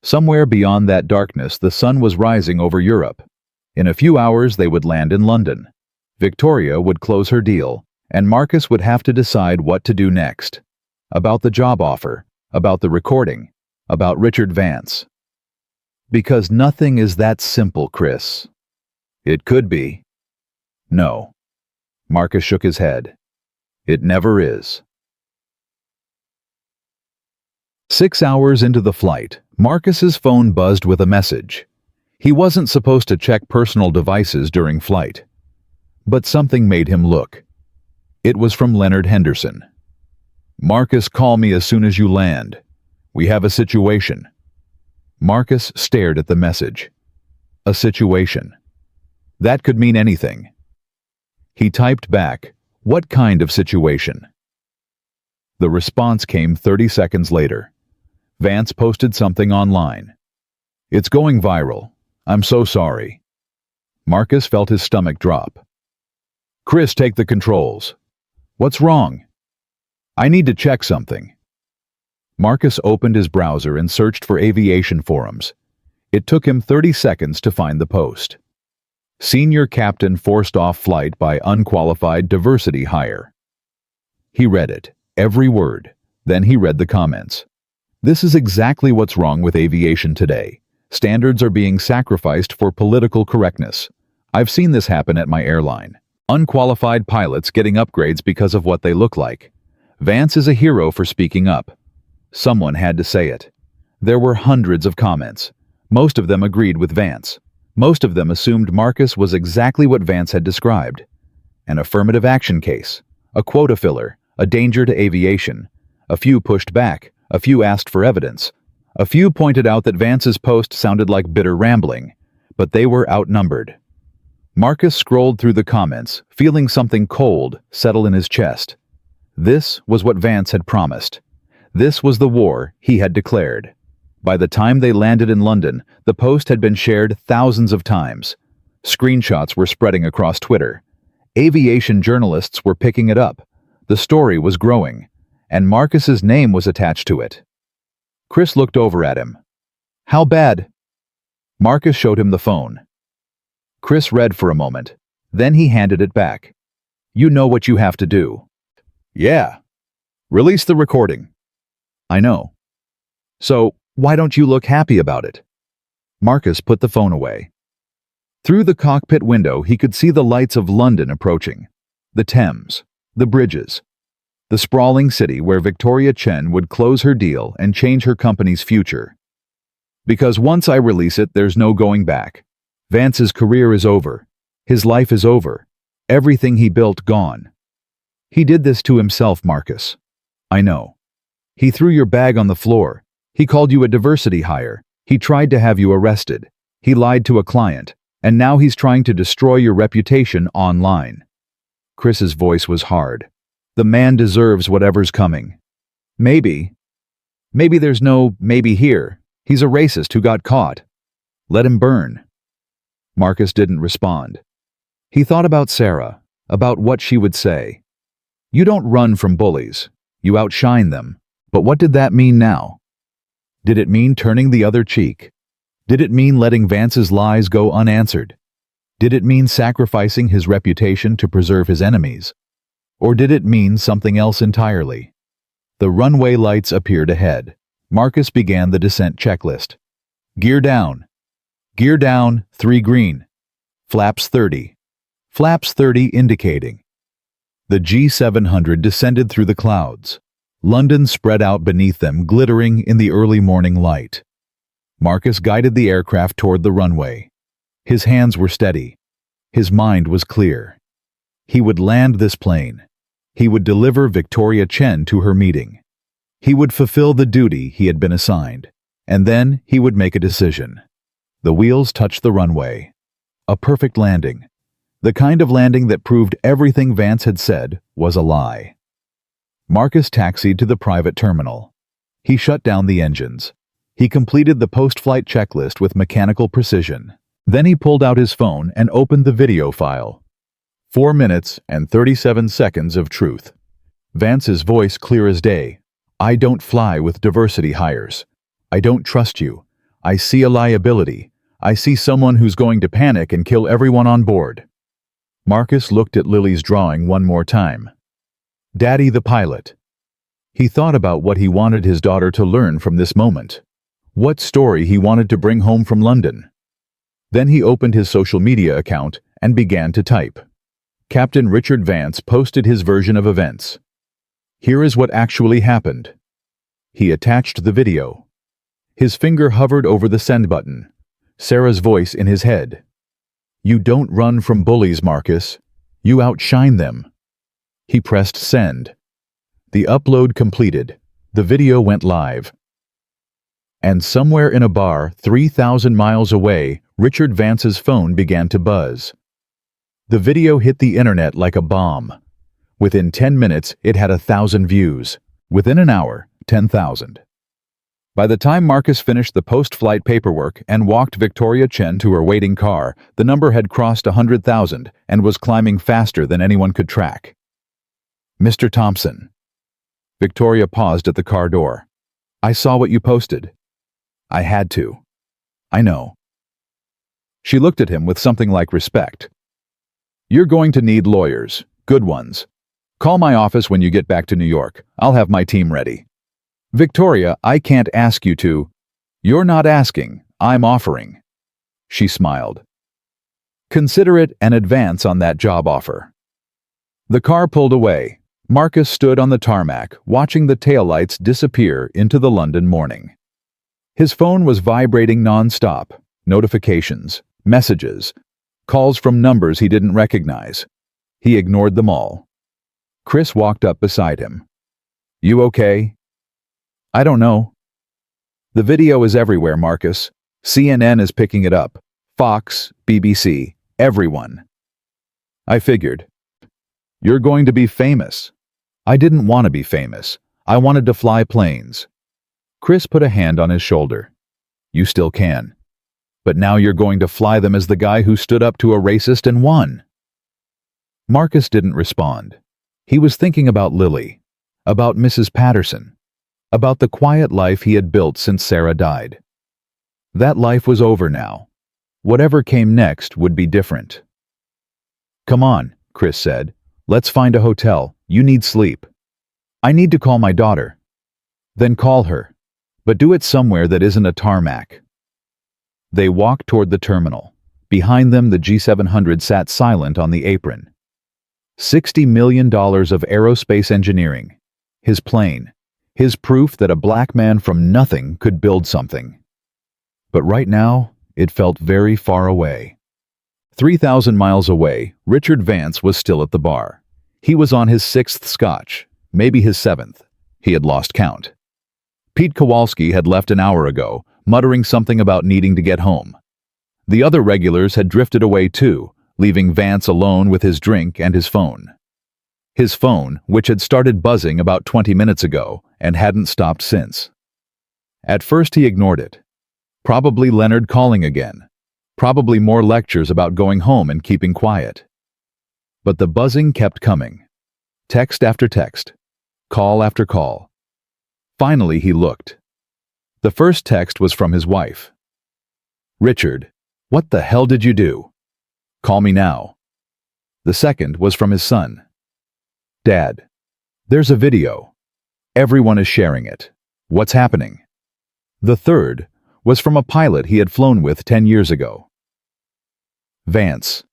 Somewhere beyond that darkness, the sun was rising over Europe. In a few hours, they would land in London. Victoria would close her deal, and Marcus would have to decide what to do next. About the job offer, about the recording, about Richard Vance. Because nothing is that simple, Chris. It could be. No. Marcus shook his head. It never is. 6 hours into the flight, Marcus's phone buzzed with a message. He wasn't supposed to check personal devices during flight. But something made him look. It was from Leonard Henderson. Marcus, call me as soon as you land. We have a situation. Marcus stared at the message. A situation. That could mean anything. He typed back, what kind of situation? The response came 30 seconds later. Vance posted something online. It's going viral. I'm so sorry. Marcus felt his stomach drop. Chris, take the controls. What's wrong? I need to check something. Marcus opened his browser and searched for aviation forums. It took him 30 seconds to find the post. Senior captain forced off flight by unqualified diversity hire. He read it, every word. Then he read the comments. This is exactly what's wrong with aviation today. Standards are being sacrificed for political correctness. I've seen this happen at my airline. Unqualified pilots getting upgrades because of what they look like. Vance is a hero for speaking up. Someone had to say it. There were hundreds of comments. Most of them agreed with Vance. Most of them assumed Marcus was exactly what Vance had described. An affirmative action case, a quota filler, a danger to aviation. A few pushed back, a few asked for evidence. A few pointed out that Vance's post sounded like bitter rambling, but they were outnumbered. Marcus scrolled through the comments, feeling something cold settle in his chest. This was what Vance had promised. This was the war he had declared. By the time they landed in London, the post had been shared thousands of times. Screenshots were spreading across Twitter. Aviation journalists were picking it up. The story was growing, and Marcus's name was attached to it. Chris looked over at him. "How bad?" Marcus showed him the phone. Chris read for a moment. Then he handed it back. "You know what you have to do." "Yeah. Release the recording." "I know." "So, why don't you look happy about it?" Marcus put the phone away. Through the cockpit window, he could see the lights of London approaching. The Thames, the bridges. The sprawling city where Victoria Chen would close her deal and change her company's future. "Because once I release it, there's no going back. Vance's career is over. His life is over. Everything he built gone. He did this to himself, Marcus. I know. He threw your bag on the floor. He called you a diversity hire. He tried to have you arrested. He lied to a client. And now he's trying to destroy your reputation online." Chris's voice was hard. "The man deserves whatever's coming. Maybe there's no maybe here. He's a racist who got caught. Let him burn." Marcus didn't respond. He thought about Sarah, about what she would say. You don't run from bullies. You outshine them. But what did that mean now? Did it mean turning the other cheek? Did it mean letting Vance's lies go unanswered? Did it mean sacrificing his reputation to preserve his enemies? Or did it mean something else entirely? The runway lights appeared ahead. Marcus began the descent checklist. Gear down. Gear down, 3 green. Flaps 30. Flaps 30 indicating. The G700 descended through the clouds. London spread out beneath them, glittering in the early morning light. Marcus guided the aircraft toward the runway. His hands were steady. His mind was clear. He would land this plane. He would deliver Victoria Chen to her meeting. He would fulfill the duty he had been assigned. And then he would make a decision. The wheels touched the runway. A perfect landing. The kind of landing that proved everything Vance had said was a lie. Marcus taxied to the private terminal. He shut down the engines. He completed the post-flight checklist with mechanical precision. Then he pulled out his phone and opened the video file. 4 minutes and 37 seconds of truth. Vance's voice clear as day. "I don't fly with diversity hires. I don't trust you. I see a liability. I see someone who's going to panic and kill everyone on board." Marcus looked at Lily's drawing one more time. Daddy the pilot. He thought about what he wanted his daughter to learn from this moment. What story he wanted to bring home from London. Then he opened his social media account and began to type. Captain Richard Vance posted his version of events. Here is what actually happened. He attached the video. His finger hovered over the send button. Sarah's voice in his head. "You don't run from bullies, Marcus. You outshine them." He pressed send. The upload completed. The video went live. And somewhere in a bar 3,000 miles away, Richard Vance's phone began to buzz. The video hit the internet like a bomb. Within 10 minutes, it had 1,000 views. Within an hour, 10,000. By the time Marcus finished the post-flight paperwork and walked Victoria Chen to her waiting car, the number had crossed 100,000 and was climbing faster than anyone could track. "Mr. Thompson." Victoria paused at the car door. I saw what you posted. I had to. I know. She looked at him with something like respect. You're going to need lawyers, good ones. Call my office when you get back to New York. I'll have my team ready. Victoria, I can't ask you to. You're not asking, I'm offering. She smiled. Consider it an advance on that job offer. The car pulled away. Marcus stood on the tarmac, watching the taillights disappear into the London morning. His phone was vibrating non-stop. Notifications, messages, calls from numbers he didn't recognize. He ignored them all. Chris walked up beside him. You okay? I don't know. The video is everywhere, Marcus. CNN is picking it up. Fox, BBC, everyone. I figured. You're going to be famous. I didn't want to be famous. I wanted to fly planes. Chris put a hand on his shoulder. You still can. But now you're going to fly them as the guy who stood up to a racist and won. Marcus didn't respond. He was thinking about Lily, about Mrs. Patterson, about the quiet life he had built since Sarah died. That life was over now. Whatever came next would be different. Come on, Chris said. Let's find a hotel. You need sleep. I need to call my daughter. Then call her. But do it somewhere that isn't a tarmac. They walked toward the terminal. Behind them, the G700 sat silent on the apron. $60 million of aerospace engineering. His plane. His proof that a black man from nothing could build something. But right now, it felt very far away. 3,000 miles away, Richard Vance was still at the bar. He was on his 6th scotch, maybe his 7th. He had lost count. Pete Kowalski had left an hour ago, muttering something about needing to get home. The other regulars had drifted away too, leaving Vance alone with his drink and his phone. His phone, which had started buzzing about 20 minutes ago and hadn't stopped since. At first he ignored it. Probably Leonard calling again. Probably more lectures about going home and keeping quiet. But the buzzing kept coming. Text after text. Call after call. Finally he looked. The first text was from his wife. Richard, what the hell did you do? Call me now. The second was from his son. Dad, there's a video. Everyone is sharing it. What's happening? The third was from a pilot he had flown with 10 years ago. Vance,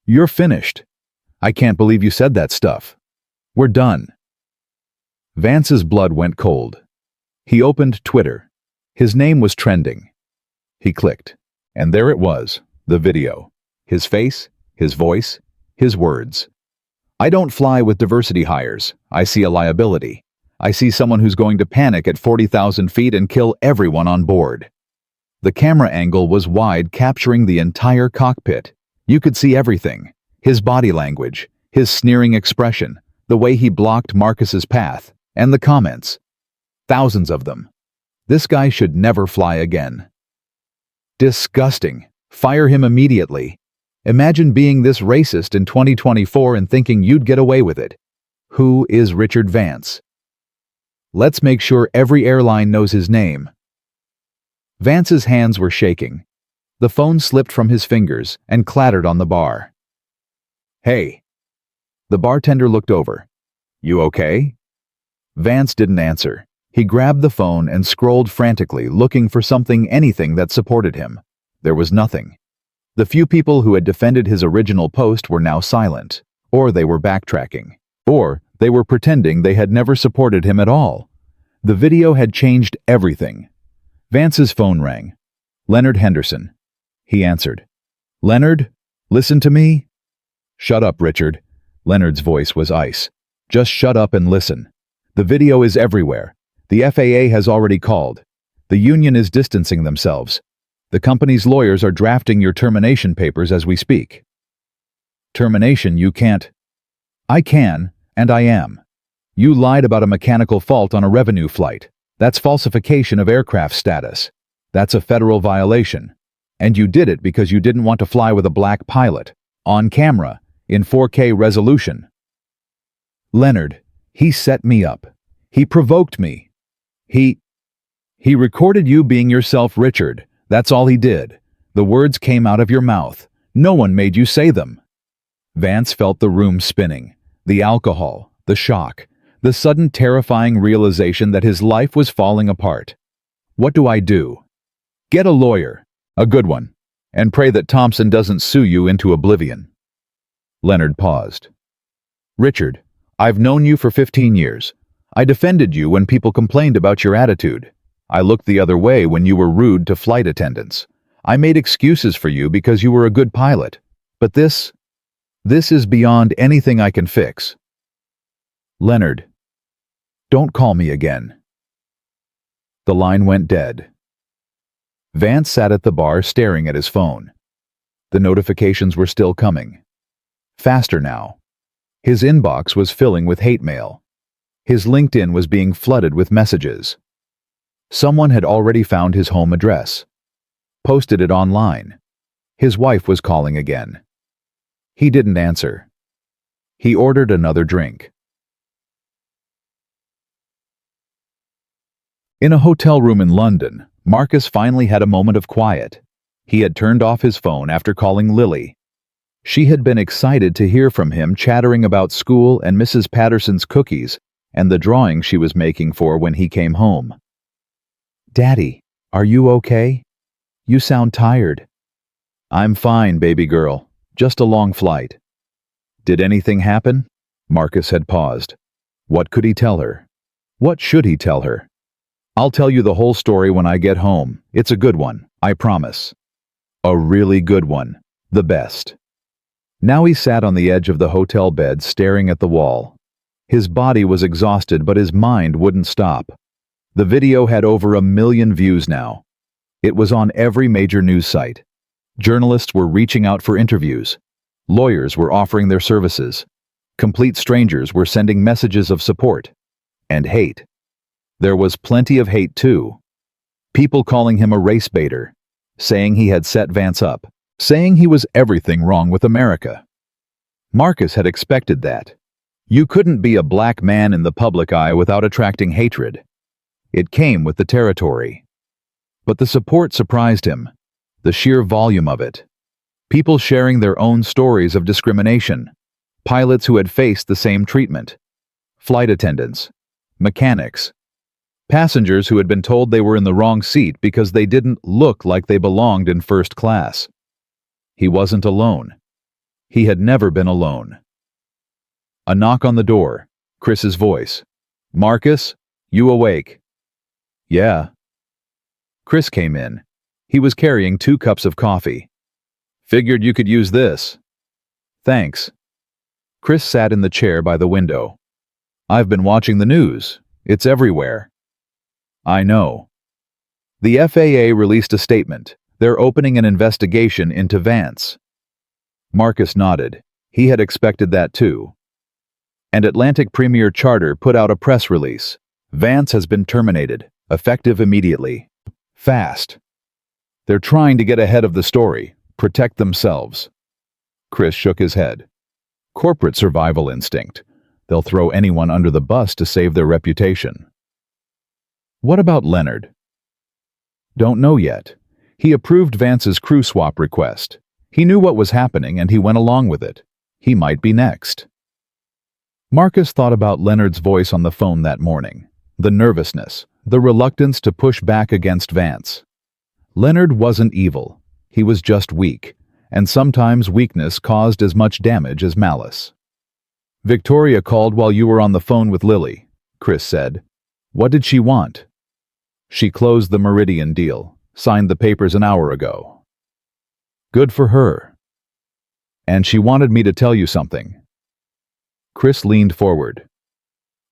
you're finished. I can't believe you said that stuff. We're done. Vance's blood went cold. He opened Twitter. His name was trending. He clicked, and there it was, the video. His face, his voice, his words. I don't fly with diversity hires. I see a liability. I see someone who's going to panic at 40,000 feet and kill everyone on board. The camera angle was wide, capturing the entire cockpit. You could see everything. His body language, his sneering expression, the way he blocked Marcus's path, and the comments. Thousands of them. This guy should never fly again. Disgusting. Fire him immediately. Imagine being this racist in 2024 and thinking you'd get away with it. Who is Richard Vance? Let's make sure every airline knows his name. Vance's hands were shaking. The phone slipped from his fingers and clattered on the bar. Hey. The bartender looked over. You okay? Vance didn't answer. He grabbed the phone and scrolled frantically, looking for something, anything that supported him. There was nothing. The few people who had defended his original post were now silent, or they were backtracking, or they were pretending they had never supported him at all. The video had changed everything. Vance's phone rang. Leonard Henderson. He answered. Leonard, listen to me? Shut up, Richard. Leonard's voice was ice. Just shut up and listen. The video is everywhere. The FAA has already called. The union is distancing themselves. The company's lawyers are drafting your termination papers as we speak. Termination, you can't. I can, and I am. You lied about a mechanical fault on a revenue flight. That's falsification of aircraft status. That's a federal violation. And you did it because you didn't want to fly with a black pilot, on camera, in 4K resolution. Leonard, he set me up. He provoked me. He recorded you being yourself, Richard. That's all he did. The words came out of your mouth. No one made you say them. Vance felt the room spinning. The alcohol, the shock, the sudden terrifying realization that his life was falling apart. What do I do? Get a lawyer, a good one, and pray that Thompson doesn't sue you into oblivion. Leonard paused. Richard, I've known you for 15 years. I defended you when people complained about your attitude. I looked the other way when you were rude to flight attendants. I made excuses for you because you were a good pilot. But this is beyond anything I can fix. Leonard, don't call me again. The line went dead. Vance sat at the bar staring at his phone. The notifications were still coming. Faster now. His inbox was filling with hate mail. His LinkedIn was being flooded with messages. Someone had already found his home address. Posted it online. His wife was calling again. He didn't answer. He ordered another drink. In a hotel room in London, Marcus finally had a moment of quiet. He had turned off his phone after calling Lily. She had been excited to hear from him chattering about school and Mrs. Patterson's cookies and the drawing she was making for when he came home. Daddy, are you okay? You sound tired. I'm fine, baby girl. Just a long flight. Did anything happen? Marcus had paused. What could he tell her? What should he tell her? I'll tell you the whole story when I get home. It's a good one, I promise. A really good one. The best. Now he sat on the edge of the hotel bed staring at the wall. His body was exhausted, but his mind wouldn't stop. The video had over 1 million views now. It was on every major news site. Journalists were reaching out for interviews. Lawyers were offering their services. Complete strangers were sending messages of support. And hate. There was plenty of hate too. People calling him a race baiter, saying he had set Vance up, saying he was everything wrong with America. Marcus had expected that. You couldn't be a black man in the public eye without attracting hatred. It came with the territory. But the support surprised him, the sheer volume of it. People sharing their own stories of discrimination, pilots who had faced the same treatment, flight attendants, mechanics, passengers who had been told they were in the wrong seat because they didn't look like they belonged in first class. He wasn't alone. He had never been alone. A knock on the door, Chris's voice. Marcus, you awake? Yeah. Chris came in. He was carrying 2 cups of coffee. Figured you could use this. Thanks. Chris sat in the chair by the window. I've been watching the news. It's everywhere. I know. The FAA released a statement. They're opening an investigation into Vance. Marcus nodded. He had expected that too. And Atlantic Premier Charter put out a press release. Vance has been terminated, effective immediately. Fast. They're trying to get ahead of the story, protect themselves. Chris shook his head. Corporate survival instinct. They'll throw anyone under the bus to save their reputation. What about Leonard? Don't know yet. He approved Vance's crew swap request. He knew what was happening and he went along with it. He might be next. Marcus thought about Leonard's voice on the phone that morning. The nervousness, the reluctance to push back against Vance. Leonard wasn't evil. He was just weak, and sometimes weakness caused as much damage as malice. Victoria called while you were on the phone with Lily, Chris said. What did she want? She closed the Meridian deal, signed the papers an hour ago. Good for her. And she wanted me to tell you something. Chris leaned forward.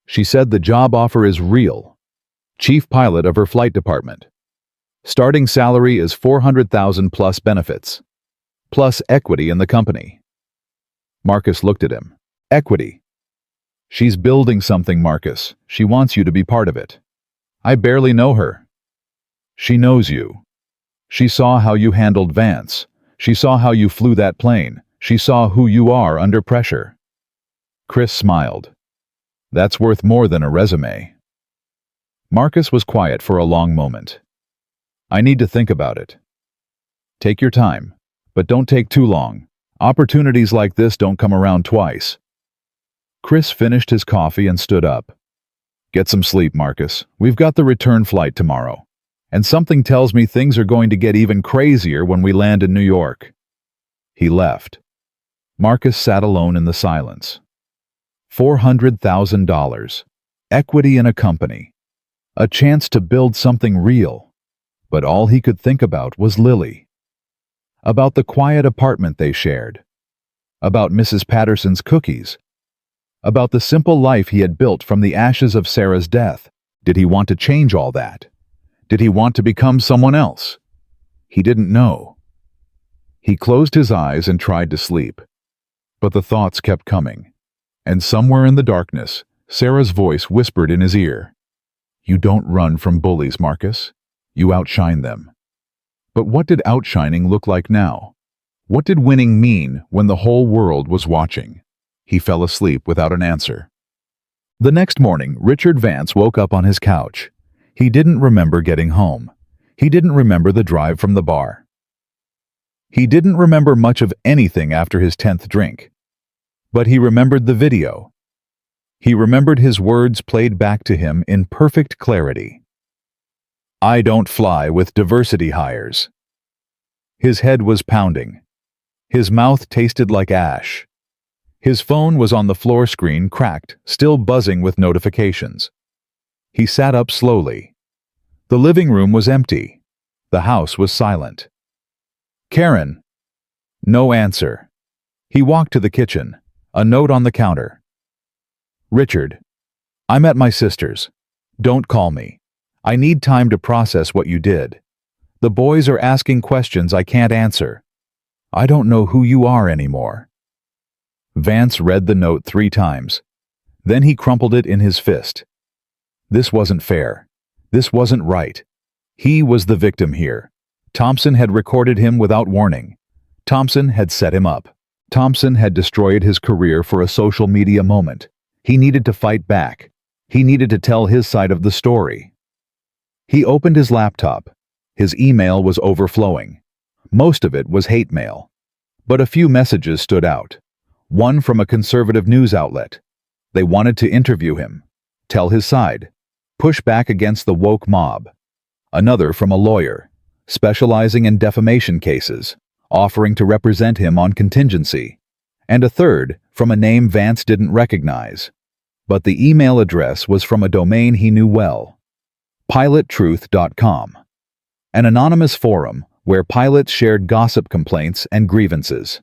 She said the job offer is real. Chief pilot of her flight department. Starting salary is $400,000 plus benefits. Plus equity in the company. Marcus looked at him. Equity. She's building something, Marcus. She wants you to be part of it. I barely know her. She knows you. She saw how you handled Vance. She saw how you flew that plane. She saw who you are under pressure. Chris smiled. That's worth more than a resume. Marcus was quiet for a long moment. I need to think about it. Take your time, but don't take too long. Opportunities like this don't come around twice. Chris finished his coffee and stood up. Get some sleep, Marcus. We've got the return flight tomorrow. And something tells me things are going to get even crazier when we land in New York. He left. Marcus sat alone in the silence. $400,000. Equity in a company. A chance to build something real. But all he could think about was Lily. About the quiet apartment they shared. About Mrs. Patterson's cookies. About the simple life he had built from the ashes of Sarah's death. Did he want to change all that? Did he want to become someone else? He didn't know. He closed his eyes and tried to sleep. But the thoughts kept coming. And somewhere in the darkness, Sarah's voice whispered in his ear, "You don't run from bullies, Marcus. You outshine them." But what did outshining look like now? What did winning mean when the whole world was watching? He fell asleep without an answer. The next morning, Richard Vance woke up on his couch. He didn't remember getting home. He didn't remember the drive from the bar. He didn't remember much of anything after his 10th drink. But he remembered the video. He remembered his words played back to him in perfect clarity. "I don't fly with diversity hires." His head was pounding. His mouth tasted like ash. His phone was on the floor screen, cracked, still buzzing with notifications. He sat up slowly. The living room was empty. The house was silent. "Karen." No answer. He walked to the kitchen. A note on the counter. "Richard, I'm at my sister's. Don't call me. I need time to process what you did. The boys are asking questions I can't answer. I don't know who you are anymore." Vance read the note 3 times. Then he crumpled it in his fist. This wasn't fair. This wasn't right. He was the victim here. Thompson had recorded him without warning. Thompson had set him up. Thompson had destroyed his career for a social media moment. He needed to fight back. He needed to tell his side of the story. He opened his laptop. His email was overflowing. Most of it was hate mail. But a few messages stood out. One from a conservative news outlet. They wanted to interview him, tell his side, push back against the woke mob. Another from a lawyer, specializing in defamation cases, offering to represent him on contingency. And a third from a name Vance didn't recognize. But the email address was from a domain he knew well. pilottruth.com. An anonymous forum where pilots shared gossip complaints and grievances.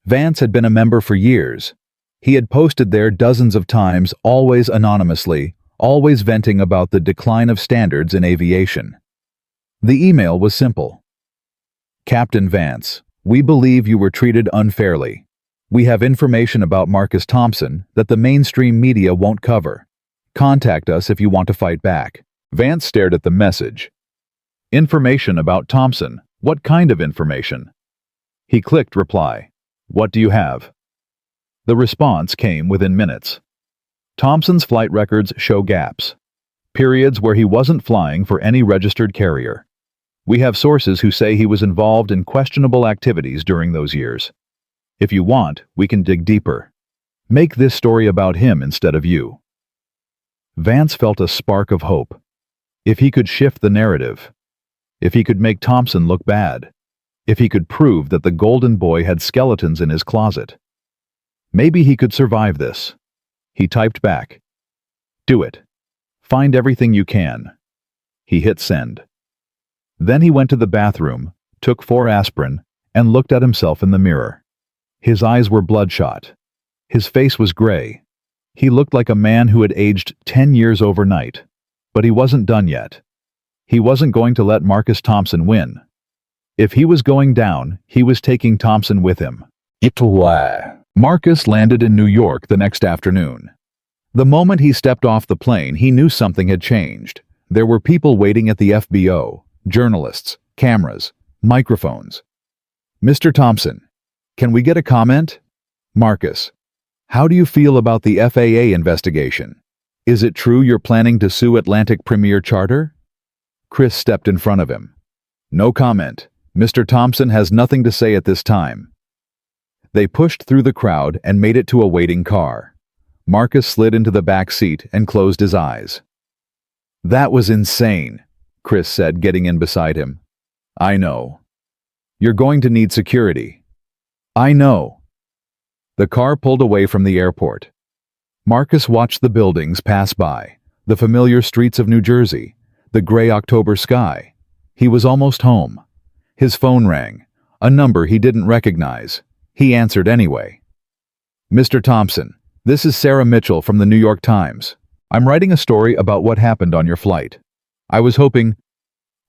Vance had been a member for years. He had posted there dozens of times, always anonymously, always venting about the decline of standards in aviation. The email was simple. "Captain Vance, we believe you were treated unfairly. We have information about Marcus Thompson that the mainstream media won't cover. Contact us if you want to fight back." Vance stared at the message. Information about Thompson. What kind of information? He clicked reply. "What do you have?" The response came within minutes. Thompson's flight records show gaps. Periods where he wasn't flying for any registered carrier. We have sources who say he was involved in questionable activities during those years. If you want, we can dig deeper. Make this story about him instead of you. Vance felt a spark of hope. If he could shift the narrative. If he could make Thompson look bad. If he could prove that the golden boy had skeletons in his closet. Maybe he could survive this. He typed back. "Do it. Find everything you can." He hit send. Then he went to the bathroom, took 4 aspirin, and looked at himself in the mirror. His eyes were bloodshot. His face was gray. He looked like a man who had aged 10 years overnight. But he wasn't done yet. He wasn't going to let Marcus Thompson win. If he was going down, he was taking Thompson with him. Marcus landed in New York the next afternoon. The moment he stepped off the plane, he knew something had changed. There were people waiting at the FBO, journalists, cameras, microphones. "Mr. Thompson, can we get a comment?" "Marcus, how do you feel about the FAA investigation? Is it true you're planning to sue Atlantic Premier Charter? Chris stepped in front of him. No comment. Mr. Thompson has nothing to say at this time. They pushed through the crowd and made it to a waiting car. Marcus slid into the back seat and closed his eyes. That was insane, Chris said, getting in beside him. I know. You're going to need security. I know. The car pulled away from the airport. Marcus watched the buildings pass by, the familiar streets of New Jersey, the gray October sky. He was almost home. His phone rang, a number he didn't recognize. He answered anyway. Mr. Thompson, this is Sarah Mitchell from the New York Times. I'm writing a story about what happened on your flight. I was hoping...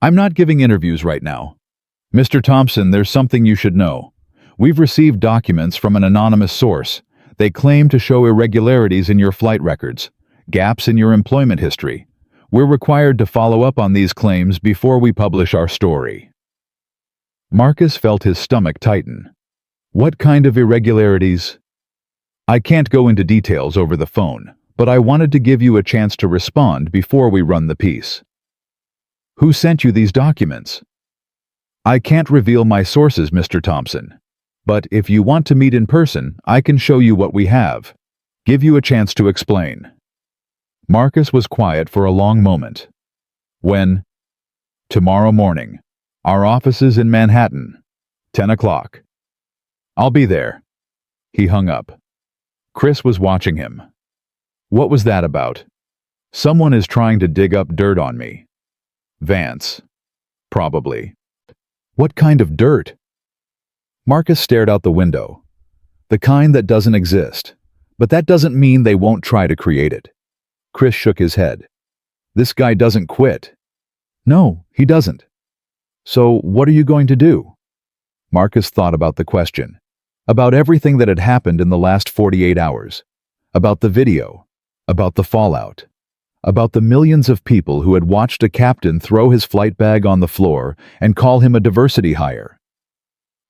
I'm not giving interviews right now. Mr. Thompson, there's something you should know. We've received documents from an anonymous source. They claim to show irregularities in your flight records, gaps in your employment history. We're required to follow up on these claims before we publish our story. Marcus felt his stomach tighten. What kind of irregularities? I can't go into details over the phone, but I wanted to give you a chance to respond before we run the piece. Who sent you these documents? I can't reveal my sources, Mr. Thompson. But if you want to meet in person, I can show you what we have. Give you a chance to explain. Marcus was quiet for a long moment. When? Tomorrow morning. Our office is in Manhattan. 10 o'clock. I'll be there. He hung up. Chris was watching him. What was that about? Someone is trying to dig up dirt on me. Vance. Probably. What kind of dirt? Marcus stared out the window. The kind that doesn't exist. But that doesn't mean they won't try to create it. Chris shook his head. This guy doesn't quit. No, he doesn't. So what are you going to do? Marcus thought about the question. About everything that had happened in the last 48 hours. About the video. About the fallout. About the millions of people who had watched a captain throw his flight bag on the floor and call him a diversity hire.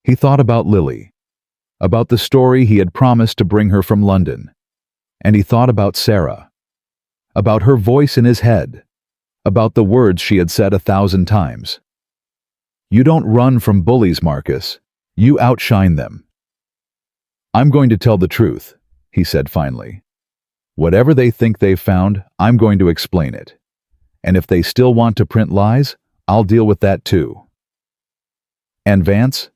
He thought about Lily. About the story he had promised to bring her from London. And he thought about Sarah. About her voice in his head. About the words she had said 1,000 times. You don't run from bullies, Marcus. You outshine them. I'm going to tell the truth, he said finally. Whatever they think they've found, I'm going to explain it. And if they still want to print lies, I'll deal with that too. And Vance?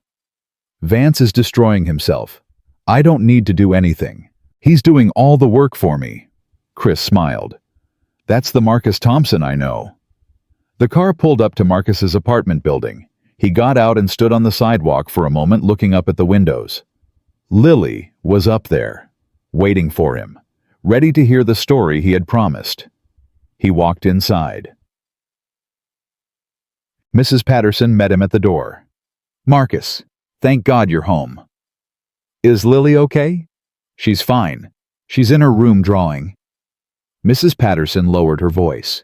Vance is destroying himself. I don't need to do anything. He's doing all the work for me. Chris smiled. That's the Marcus Thompson I know. The car pulled up to Marcus's apartment building. He got out and stood on the sidewalk for a moment, looking up at the windows. Lily was up there, waiting for him, ready to hear the story he had promised. He walked inside. Mrs. Patterson met him at the door. Marcus, thank God you're home. Is Lily okay? She's fine. She's in her room drawing. Mrs. Patterson lowered her voice.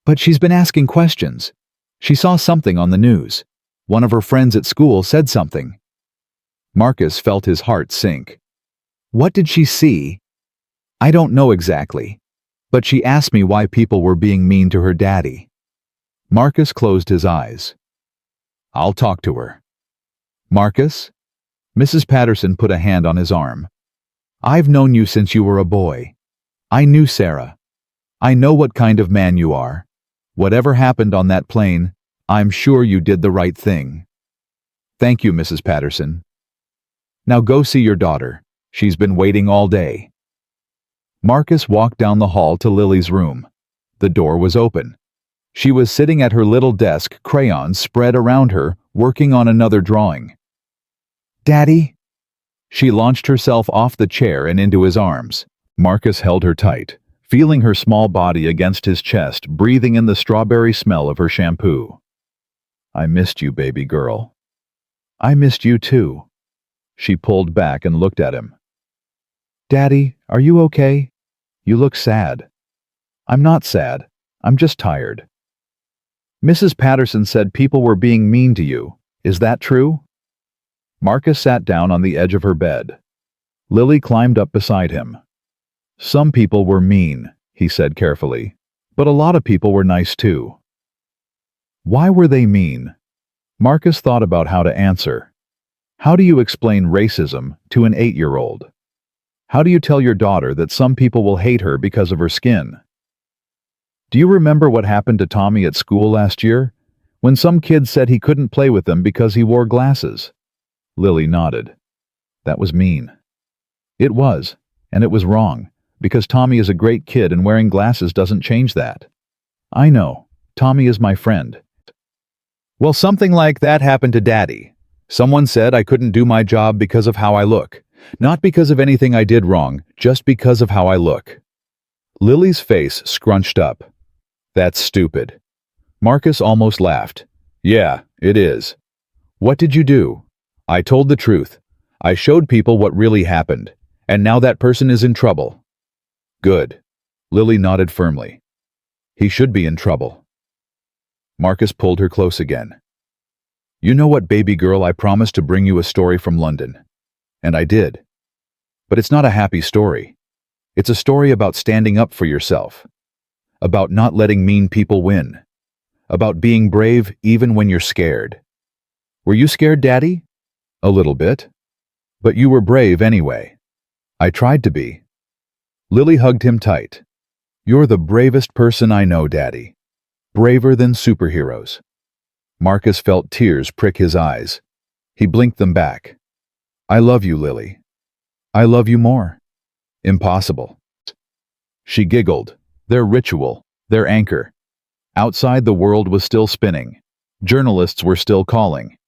But she's been asking questions. She saw something on the news. One of her friends at school said something. Marcus felt his heart sink. What did she see? I don't know exactly. But she asked me why people were being mean to her daddy. Marcus closed his eyes. I'll talk to her. Marcus? Mrs. Patterson put a hand on his arm. I've known you since you were a boy. I knew Sarah. I know what kind of man you are. Whatever happened on that plane, I'm sure you did the right thing. Thank you, Mrs. Patterson. Now go see your daughter. She's been waiting all day. Marcus walked down the hall to Lily's room. The door was open. She was sitting at her little desk, crayons spread around her, working on another drawing. Daddy? She launched herself off the chair and into his arms. Marcus held her tight, feeling her small body against his chest, breathing in the strawberry smell of her shampoo. I missed you, baby girl. I missed you too. She pulled back and looked at him. Daddy, are you okay? You look sad. I'm not sad. I'm just tired. Mrs. Patterson said people were being mean to you. Is that true? Marcus sat down on the edge of her bed. Lily climbed up beside him. Some people were mean, he said carefully. But a lot of people were nice too. Why were they mean? Marcus thought about how to answer. How do you explain racism to an 8-year-old? How do you tell your daughter that some people will hate her because of her skin? Do you remember what happened to Tommy at school last year, when some kid said he couldn't play with them because he wore glasses? Lily nodded. That was mean. It was, and it was wrong, because Tommy is a great kid and wearing glasses doesn't change that. I know. Tommy is my friend. Well, something like that happened to Daddy. Someone said I couldn't do my job because of how I look. Not because of anything I did wrong, just because of how I look. Lily's face scrunched up. That's stupid. Marcus almost laughed. Yeah, it is. What did you do? I told the truth. I showed people what really happened, and now that person is in trouble. Good. Lily nodded firmly. He should be in trouble. Marcus pulled her close again. You know what, baby girl, I promised to bring you a story from London. And I did. But it's not a happy story. It's a story about standing up for yourself. About not letting mean people win. About being brave even when you're scared. Were you scared, Daddy? A little bit. But you were brave anyway. I tried to be. Lily hugged him tight. You're the bravest person I know, Daddy. Braver than superheroes. Marcus felt tears prick his eyes. He blinked them back. I love you, Lily. I love you more. Impossible. She giggled. Their ritual, their anchor. Outside, the world was still spinning. Journalists were still calling.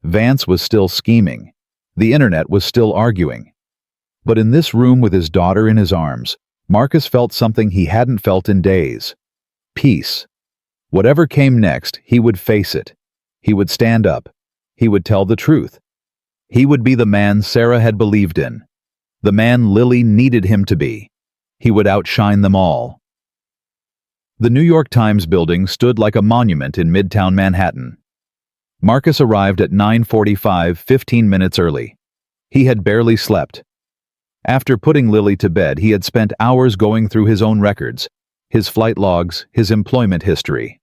Vance was still scheming. The internet was still arguing. But in this room with his daughter in his arms, Marcus felt something he hadn't felt in days. Peace. Whatever came next, he would face it. He would stand up. He would tell the truth. He would be the man Sarah had believed in. The man Lily needed him to be. He would outshine them all. The New York Times building stood like a monument in Midtown Manhattan. Marcus arrived at 9:45, 15 minutes early. He had barely slept. After putting Lily to bed, he had spent hours going through his own records, his flight logs, his employment history.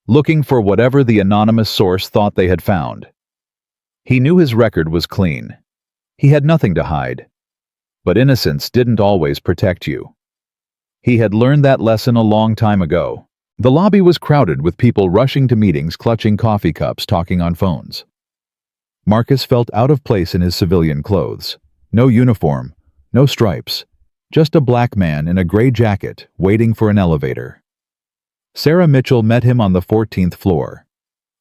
Looking for whatever the anonymous source thought they had found. He knew his record was clean. He had nothing to hide. But innocence didn't always protect you. He had learned that lesson a long time ago. The lobby was crowded with people rushing to meetings, clutching coffee cups, talking on phones. Marcus felt out of place in his civilian clothes. No uniform, no stripes, just a black man in a gray jacket waiting for an elevator. Sarah Mitchell met him on the 14th floor.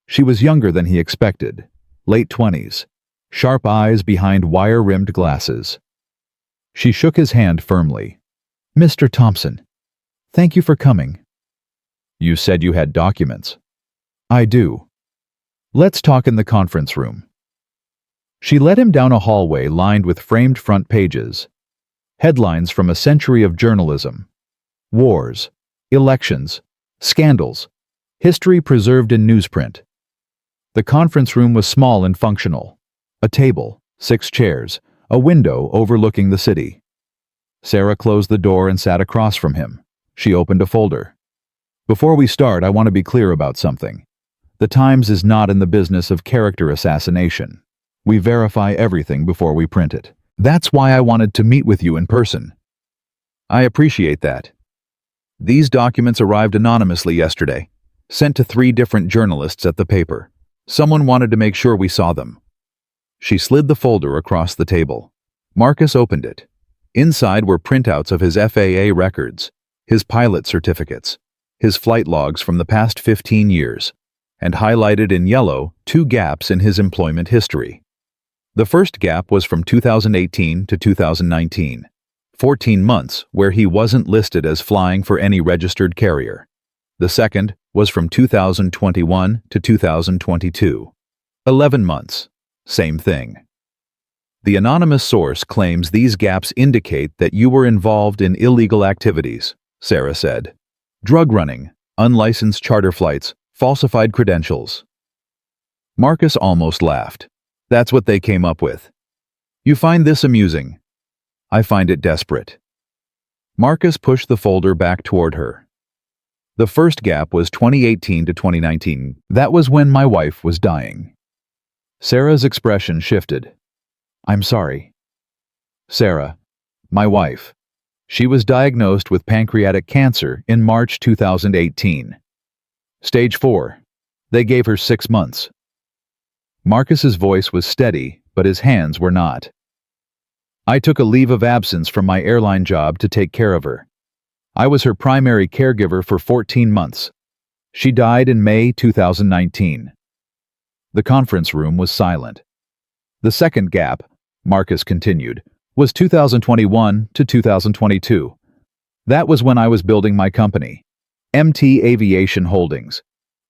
She was younger than he expected, late 20s, sharp eyes behind wire-rimmed glasses. She shook his hand firmly. Mr. Thompson, thank you for coming. You said you had documents. I do. Let's talk in the conference room. She led him down a hallway lined with framed front pages. Headlines from a century of journalism. Wars, elections, scandals, history preserved in newsprint. The conference room was small and functional. A table, 6 chairs, a window overlooking the city. Sarah closed the door and sat across from him. She opened a folder. Before we start, I want to be clear about something. The Times is not in the business of character assassination. We verify everything before we print it. That's why I wanted to meet with you in person. I appreciate that. These documents arrived anonymously yesterday, sent to 3 different journalists at the paper. Someone wanted to make sure we saw them. She slid the folder across the table. Marcus opened it. Inside were printouts of his FAA records, his pilot certificates, his flight logs from the past 15 years, and highlighted in yellow 2 gaps in his employment history. The first gap was from 2018 to 2019, 14 months where he wasn't listed as flying for any registered carrier. The second was from 2021 to 2022, 11 months, same thing. The anonymous source claims these gaps indicate that you were involved in illegal activities, Sarah said. Drug running, unlicensed charter flights, falsified credentials. Marcus almost laughed. That's what they came up with. You find this amusing. I find it desperate. Marcus pushed the folder back toward her. The first gap was 2018 to 2019. That was when my wife was dying. Sarah's expression shifted. I'm sorry. Sarah, my wife. She was diagnosed with pancreatic cancer in March 2018. Stage 4. They gave her 6 months. Marcus's voice was steady, but his hands were not. I took a leave of absence from my airline job to take care of her. I was her primary caregiver for 14 months. She died in May 2019. The conference room was silent. The second gap, Marcus continued, was 2021 to 2022. That was when I was building my company, MT Aviation Holdings.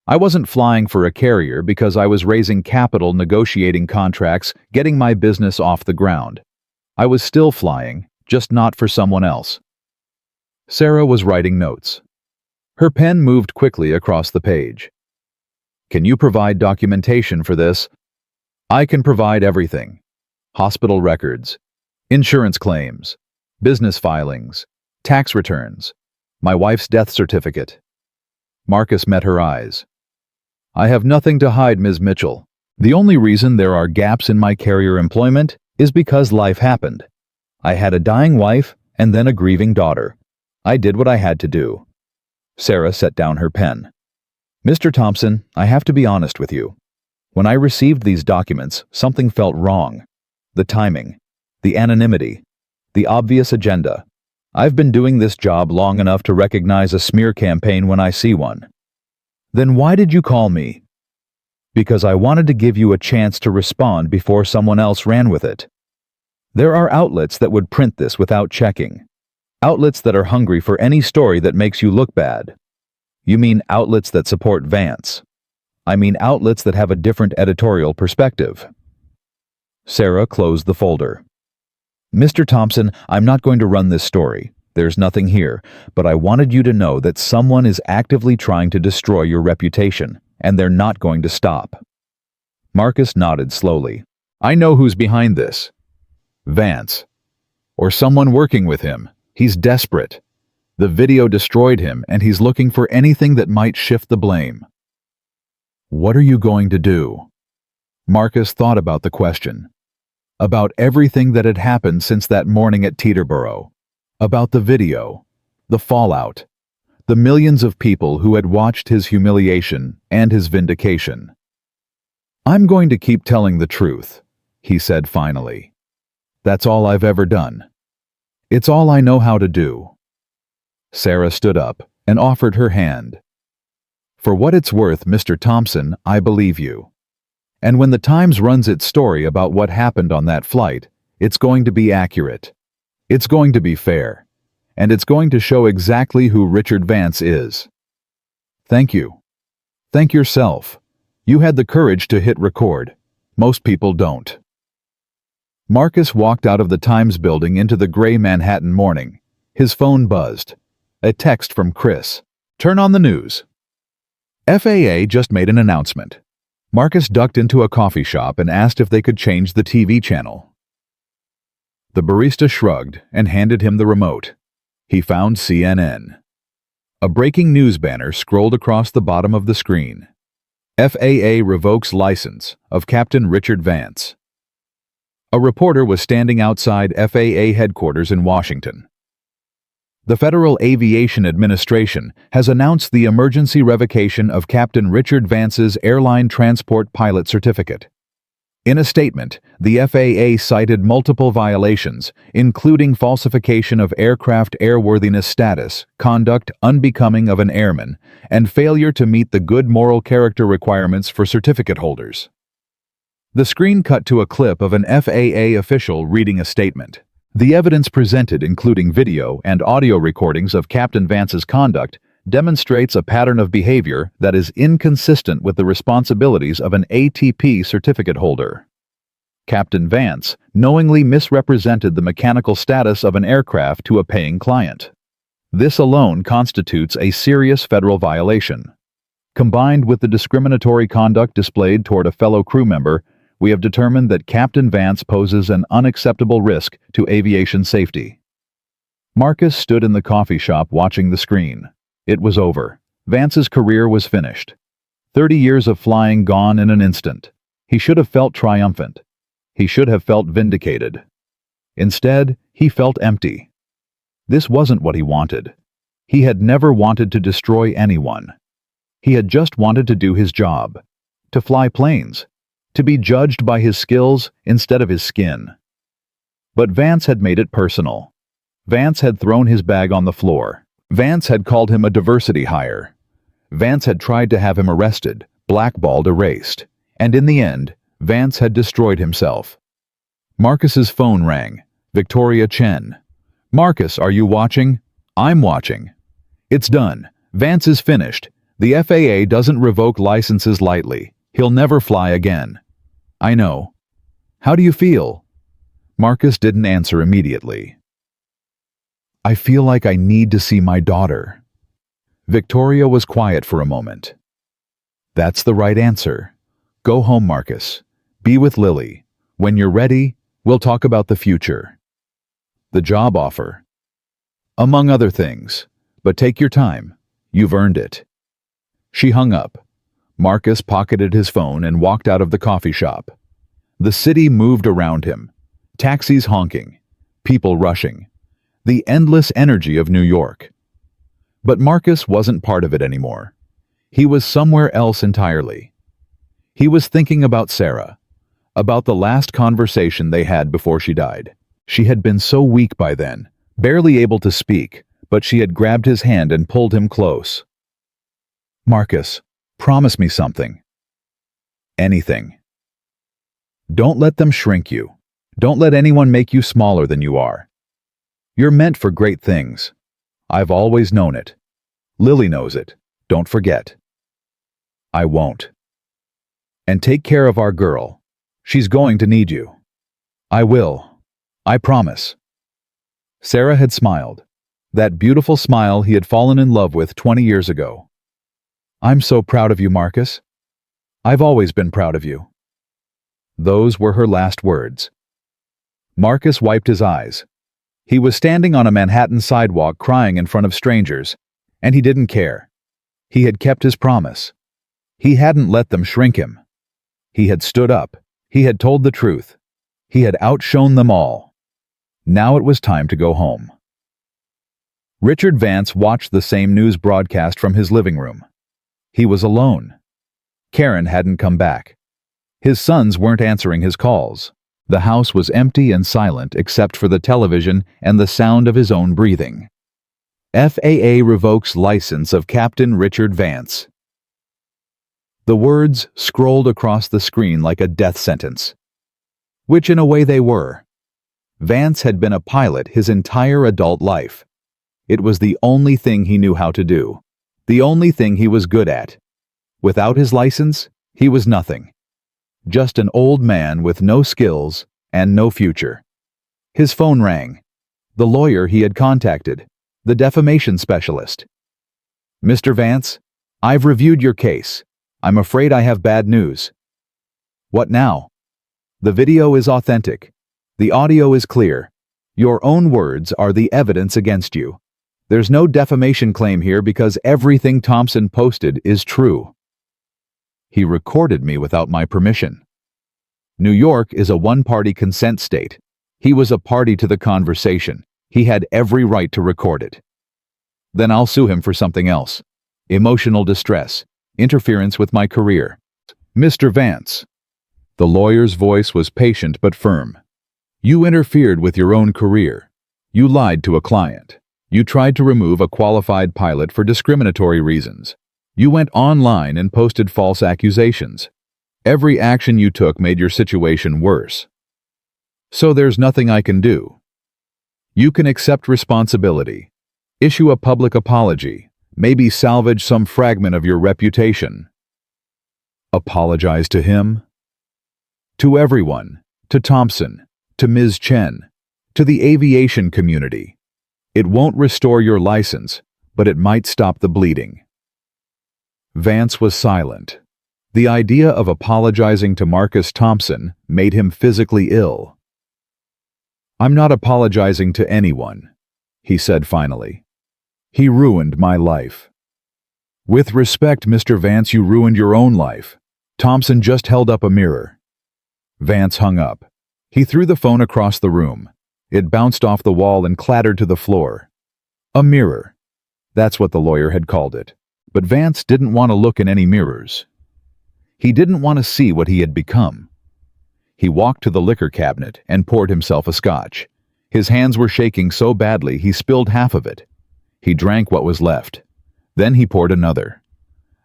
I wasn't flying for a carrier because I was raising capital, negotiating contracts, getting my business off the ground. I was still flying, just not for someone else. Sarah was writing notes. Her pen moved quickly across the page. Can you provide documentation for this? I can provide everything. Hospital records, insurance claims, business filings, tax returns, my wife's death certificate. Marcus met her eyes. I have nothing to hide, Ms. Mitchell. The only reason there are gaps in my carrier employment is because life happened. I had a dying wife and then a grieving daughter. I did what I had to do. Sarah set down her pen. Mr. Thompson, I have to be honest with you. When I received these documents, something felt wrong. The timing, the anonymity, the obvious agenda. I've been doing this job long enough to recognize a smear campaign when I see one. Then why did you call me? Because I wanted to give you a chance to respond before someone else ran with it. There are outlets that would print this without checking. Outlets that are hungry for any story that makes you look bad. You mean outlets that support Vance. I mean outlets that have a different editorial perspective. Sarah closed the folder. Mr. Thompson, I'm not going to run this story. There's nothing here, but I wanted you to know that someone is actively trying to destroy your reputation, and they're not going to stop. Marcus nodded slowly. I know who's behind this. Vance. Or someone working with him. He's desperate. The video destroyed him, and he's looking for anything that might shift the blame. What are you going to do? Marcus thought about the question. About everything that had happened since that morning at Teterboro. About the video, the fallout, the millions of people who had watched his humiliation and his vindication. I'm going to keep telling the truth, he said finally. That's all I've ever done. It's all I know how to do. Sarah stood up and offered her hand. For what it's worth, Mr. Thompson, I believe you. And when the Times runs its story about what happened on that flight, it's going to be accurate. It's going to be fair. And it's going to show exactly who Richard Vance is. Thank you. Thank yourself. You had the courage to hit record. Most people don't. Marcus walked out of the Times building into the gray Manhattan morning. His phone buzzed. A text from Chris. Turn on the news. FAA just made an announcement. Marcus ducked into a coffee shop and asked if they could change the TV channel. The barista shrugged and handed him the remote. He found CNN. A breaking news banner scrolled across the bottom of the screen. FAA revokes license of Captain Richard Vance. A reporter was standing outside FAA headquarters in Washington. The Federal Aviation Administration has announced the emergency revocation of Captain Richard Vance's airline transport pilot certificate. In a statement, the FAA cited multiple violations, including falsification of aircraft airworthiness status, conduct unbecoming of an airman, and failure to meet the good moral character requirements for certificate holders. The screen cut to a clip of an FAA official reading a statement. The evidence presented, including video and audio recordings of Captain Vance's conduct, demonstrates a pattern of behavior that is inconsistent with the responsibilities of an ATP certificate holder. Captain Vance knowingly misrepresented the mechanical status of an aircraft to a paying client. This alone constitutes a serious federal violation. Combined with the discriminatory conduct displayed toward a fellow crew member, we have determined that Captain Vance poses an unacceptable risk to aviation safety. Marcus stood in the coffee shop watching the screen. It was over. Vance's career was finished. 30 years of flying gone in an instant. He should have felt triumphant. He should have felt vindicated. Instead, he felt empty. This wasn't what he wanted. He had never wanted to destroy anyone. He had just wanted to do his job, to fly planes, to be judged by his skills instead of his skin. But Vance had made it personal. Vance had thrown his bag on the floor. Vance had called him a diversity hire. Vance had tried to have him arrested, blackballed, erased. And in the end, Vance had destroyed himself. Marcus's phone rang. Victoria Chen. "Marcus, are you watching?" "I'm watching." "It's done. Vance is finished. The FAA doesn't revoke licenses lightly. He'll never fly again." "I know." "How do you feel?" Marcus didn't answer immediately. "I feel like I need to see my daughter." Victoria was quiet for a moment. "That's the right answer. Go home, Marcus. Be with Lily. When you're ready, we'll talk about the future." "The job offer." "Among other things. But take your time. You've earned it." She hung up. Marcus pocketed his phone and walked out of the coffee shop. The city moved around him. Taxis honking. People rushing. The endless energy of New York. But Marcus wasn't part of it anymore. He was somewhere else entirely. He was thinking about Sarah, about the last conversation they had before she died. She had been so weak by then, barely able to speak, but she had grabbed his hand and pulled him close. "Marcus, promise me something." "Anything." "Don't let them shrink you. Don't let anyone make you smaller than you are. You're meant for great things. I've always known it. Lily knows it. Don't forget." "I won't." "And take care of our girl. She's going to need you." "I will. I promise." Sarah had smiled. That beautiful smile he had fallen in love with 20 years ago. "I'm so proud of you, Marcus. I've always been proud of you." Those were her last words. Marcus wiped his eyes. He was standing on a Manhattan sidewalk crying in front of strangers, and he didn't care. He had kept his promise. He hadn't let them shrink him. He had stood up. He had told the truth. He had outshone them all. Now it was time to go home. Richard Vance watched the same news broadcast from his living room. He was alone. Karen hadn't come back. His sons weren't answering his calls. The house was empty and silent except for the television and the sound of his own breathing. FAA revokes license of Captain Richard Vance. The words scrolled across the screen like a death sentence. Which in a way they were. Vance had been a pilot his entire adult life. It was the only thing he knew how to do. The only thing he was good at. Without his license, he was nothing. Just an old man with no skills and no future. His phone rang. The lawyer he had contacted. The defamation specialist. "Mr. Vance, I've reviewed your case. I'm afraid I have bad news." "What now?" "The video is authentic. The audio is clear. Your own words are the evidence against you. There's no defamation claim here because everything Thompson posted is true." He recorded me without my permission. New York is a one-party consent state. He was a party to the conversation. He had every right to record it. Then I'll sue him for something else. Emotional distress. Interference with my career. "Mr. Vance." The lawyer's voice was patient but firm. "You interfered with your own career. You lied to a client. You tried to remove a qualified pilot for discriminatory reasons. You went online and posted false accusations. Every action you took made your situation worse. So there's nothing I can do. You can accept responsibility, issue a public apology, maybe salvage some fragment of your reputation." Apologize to him? To everyone, to Thompson, to Ms. Chen, to the aviation community. It won't restore your license, but it might stop the bleeding. Vance was silent. The idea of apologizing to Marcus Thompson made him physically ill. "I'm not apologizing to anyone. he said finally. "He ruined my life." "With respect, Mr. Vance, you ruined your own life." Thompson just held up a mirror. Vance hung up. He threw the phone across the room. It bounced off the wall and clattered to the floor. A mirror. That's what the lawyer had called it. But Vance didn't want to look in any mirrors. He didn't want to see what he had become. He walked to the liquor cabinet and poured himself a scotch. His hands were shaking so badly he spilled half of it. He drank what was left. Then he poured another.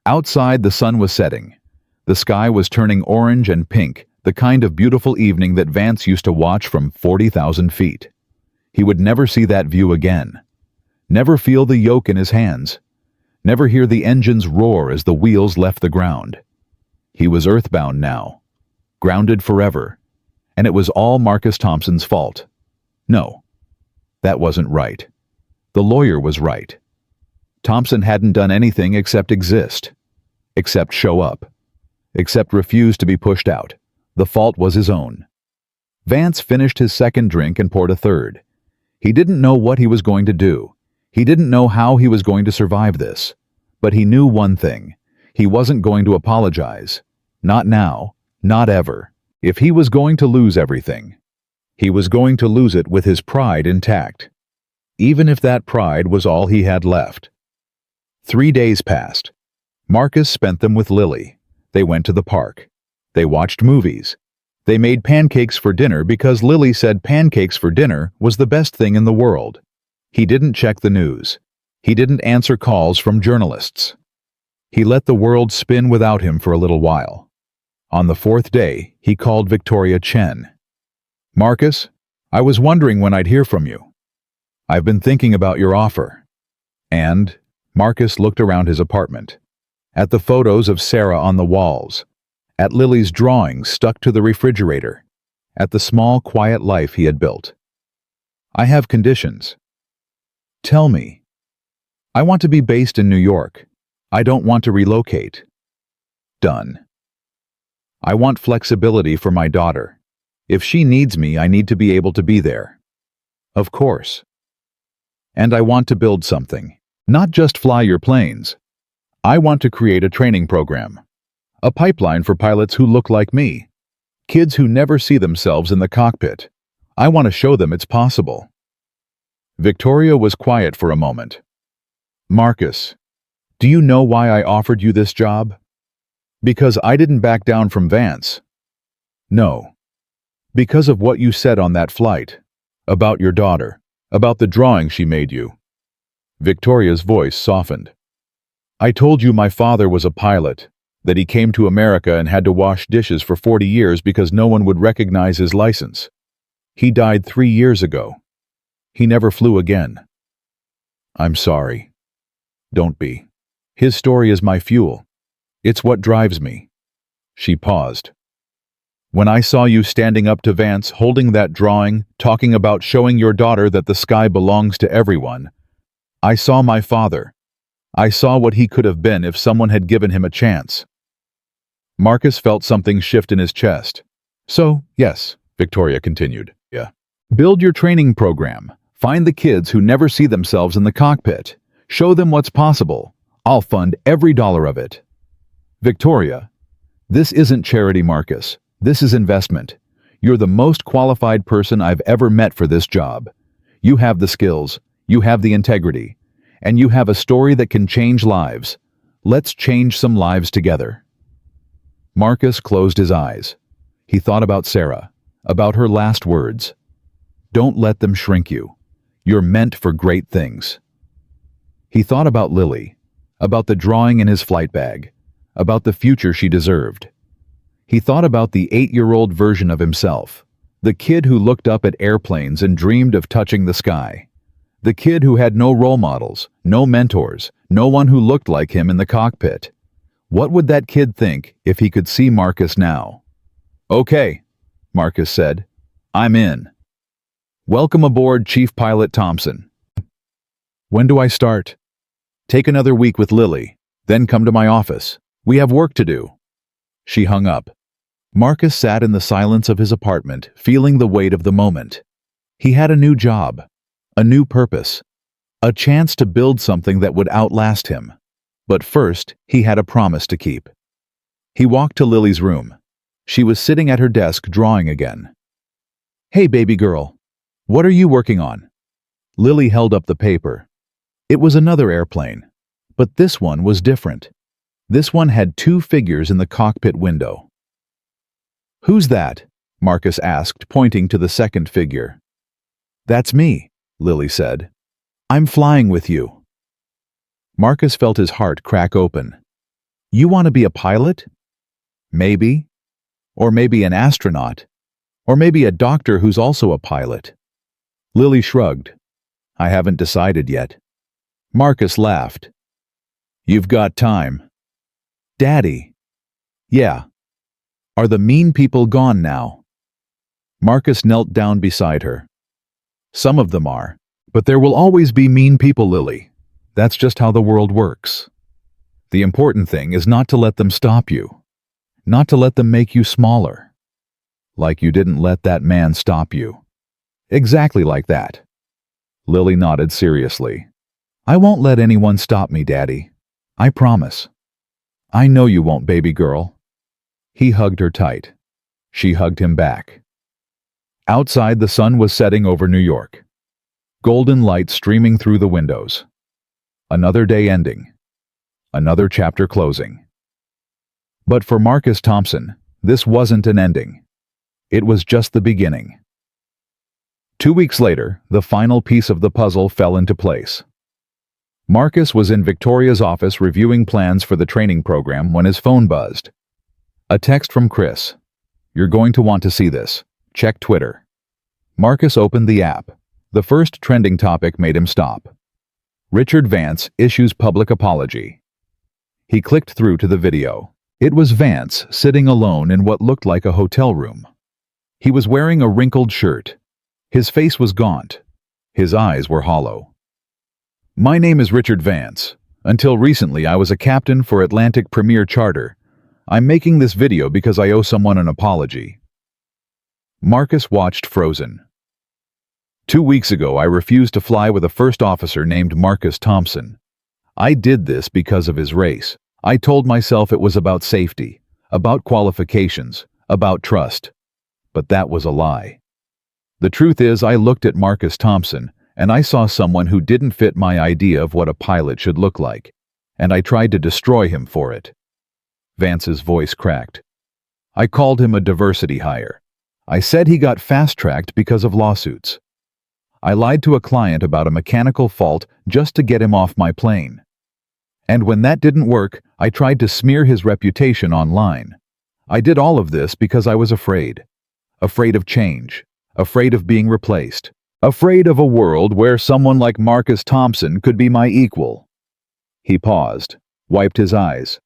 Outside, the sun was setting. The sky was turning orange and pink, the kind of beautiful evening that Vance used to watch from 40,000 feet. He would never see that view again. Never feel the yoke in his hands. Never hear the engines roar as the wheels left the ground. He was earthbound now. Grounded forever. And it was all Marcus Thompson's fault. No. That wasn't right. The lawyer was right. Thompson hadn't done anything except exist. Except show up. Except refuse to be pushed out. The fault was his own. Vance finished his second drink and poured a third. He didn't know what he was going to do. He didn't know how he was going to survive this. But he knew one thing. He wasn't going to apologize. Not now. Not ever. If he was going to lose everything, he was going to lose it with his pride intact. Even if that pride was all he had left. 3 days passed. Marcus spent them with Lily. They went to the park. They watched movies. They made pancakes for dinner because Lily said pancakes for dinner was the best thing in the world. He didn't check the news. He didn't answer calls from journalists. He let the world spin without him for a little while. On the 4th day, he called Victoria Chen. "Marcus, I was wondering when I'd hear from you. I've been thinking about your offer." And Marcus looked around his apartment. At the photos of Sarah on the walls. At Lily's drawings stuck to the refrigerator. At the small, quiet life he had built. "I have conditions." "Tell me." "I want to be based in New York. I don't want to relocate." "Done." "I want flexibility for my daughter. If she needs me, I need to be able to be there." "Of course." "And I want to build something. Not just fly your planes. I want to create a training program. A pipeline for pilots who look like me. Kids who never see themselves in the cockpit. I want to show them it's possible." Victoria was quiet for a moment. "Marcus, do you know why I offered you this job?" "Because I didn't back down from Vance." "No. Because of what you said on that flight. About your daughter. About the drawing she made you." Victoria's voice softened. "I told you my father was a pilot, that he came to America and had to wash dishes for 40 years because no one would recognize his license. He died 3 years ago. He never flew again." "I'm sorry." "Don't be. His story is my fuel. It's what drives me." She paused. "When I saw you standing up to Vance, holding that drawing, talking about showing your daughter that the sky belongs to everyone, I saw my father. I saw what he could have been if someone had given him a chance." Marcus felt something shift in his chest. "So, yes," Victoria continued. "Yeah. Build your training program. Find the kids who never see themselves in the cockpit. Show them what's possible. I'll fund every dollar of it." "Victoria, this isn't charity, Marcus. This is investment. You're the most qualified person I've ever met for this job. You have the skills, you have the integrity, and you have a story that can change lives. Let's change some lives together." Marcus closed his eyes. He thought about Sarah, about her last words. "Don't let them shrink you. You're meant for great things." He thought about Lily, about the drawing in his flight bag, about the future she deserved. He thought about the 8-year-old version of himself, the kid who looked up at airplanes and dreamed of touching the sky. The kid who had no role models, no mentors, no one who looked like him in the cockpit. What would that kid think if he could see Marcus now? "Okay," Marcus said. "I'm in." "Welcome aboard, Chief Pilot Thompson." "When do I start?" "Take another week with Lily, then come to my office. We have work to do." She hung up. Marcus sat in the silence of his apartment, feeling the weight of the moment. He had a new job. a new purpose, a chance to build something that would outlast him. But first, he had a promise to keep. He walked to Lily's room. She was sitting at her desk drawing again. "Hey, baby girl, what are you working on?" Lily held up the paper. It was another airplane, but this one was different. This one had two figures in the cockpit window. "Who's that?" Marcus asked, pointing to the second figure. "That's me," Lily said. "I'm flying with you." Marcus felt his heart crack open. "You want to be a pilot?" "Maybe. Or maybe an astronaut. Or maybe a doctor who's also a pilot." Lily shrugged. "I haven't decided yet." Marcus laughed. "You've got time." "Daddy." "Yeah." "Are the mean people gone now?" Marcus knelt down beside her. "Some of them are, but there will always be mean people, Lily. That's just how the world works. The important thing is not to let them stop you, not to let them make you smaller. Like you didn't let that man stop you. Exactly like that." Lily nodded seriously. "I won't let anyone stop me, Daddy. I promise." "I know you won't, baby girl." He hugged her tight. She hugged him back. Outside, the sun was setting over New York. Golden light streaming through the windows. Another day ending. Another chapter closing. But for Marcus Thompson, this wasn't an ending. It was just the beginning. 2 weeks later, the final piece of the puzzle fell into place. Marcus was in Victoria's office reviewing plans for the training program when his phone buzzed. A text from Chris. "You're going to want to see this. Check Twitter." Marcus opened the app. The first trending topic made him stop. Richard Vance issues public apology. He clicked through to the video. It was Vance sitting alone in what looked like a hotel room. He was wearing a wrinkled shirt. His face was gaunt. His eyes were hollow. "My name is Richard Vance. Until recently, I was a captain for Atlantic Premier Charter. I'm making this video because I owe someone an apology." Marcus watched frozen. 2 weeks ago, I refused to fly with a first officer named Marcus Thompson. I did this because of his race. I told myself it was about safety, about qualifications, about trust. But that was a lie. The truth is, I looked at Marcus Thompson, and I saw someone who didn't fit my idea of what a pilot should look like, and I tried to destroy him for it. Vance's voice cracked. I called him a diversity hire. I said he got fast-tracked because of lawsuits. I lied to a client about a mechanical fault just to get him off my plane. And when that didn't work, I tried to smear his reputation online. I did all of this because I was afraid. Afraid of change. Afraid of being replaced. Afraid of a world where someone like Marcus Thompson could be my equal. He paused, wiped his eyes.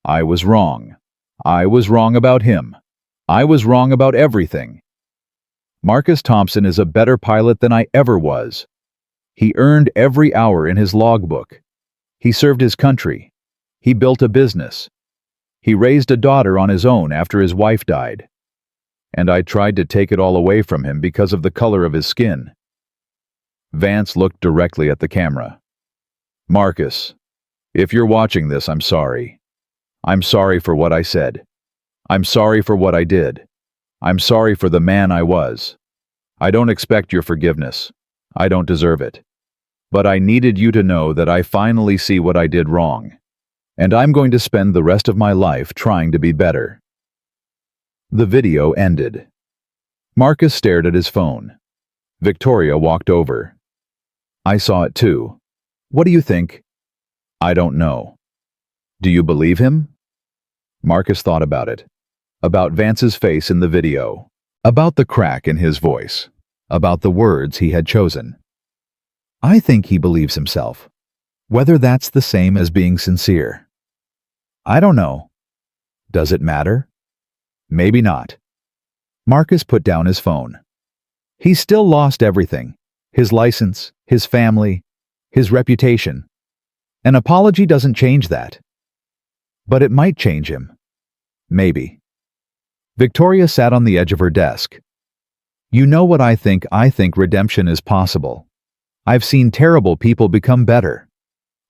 I was wrong. I was wrong about him. I was wrong about everything. Marcus Thompson is a better pilot than I ever was. He earned every hour in his logbook. He served his country. He built a business. He raised a daughter on his own after his wife died. And I tried to take it all away from him because of the color of his skin. Vance looked directly at the camera. Marcus, if you're watching this, I'm sorry. I'm sorry for what I said. I'm sorry for what I did. I'm sorry for the man I was. I don't expect your forgiveness. I don't deserve it. But I needed you to know that I finally see what I did wrong. And I'm going to spend the rest of my life trying to be better. The video ended. Marcus stared at his phone. Victoria walked over. I saw it too. What do you think? I don't know. Do you believe him? Marcus thought about it. About Vance's face in the video. About the crack in his voice. About the words he had chosen. I think he believes himself. Whether that's the same as being sincere. I don't know. Does it matter? Maybe not. Marcus put down his phone. He's still lost everything. His license, his family, his reputation. An apology doesn't change that. But it might change him. Maybe. Victoria sat on the edge of her desk. You know what I think redemption is possible. I've seen terrible people become better.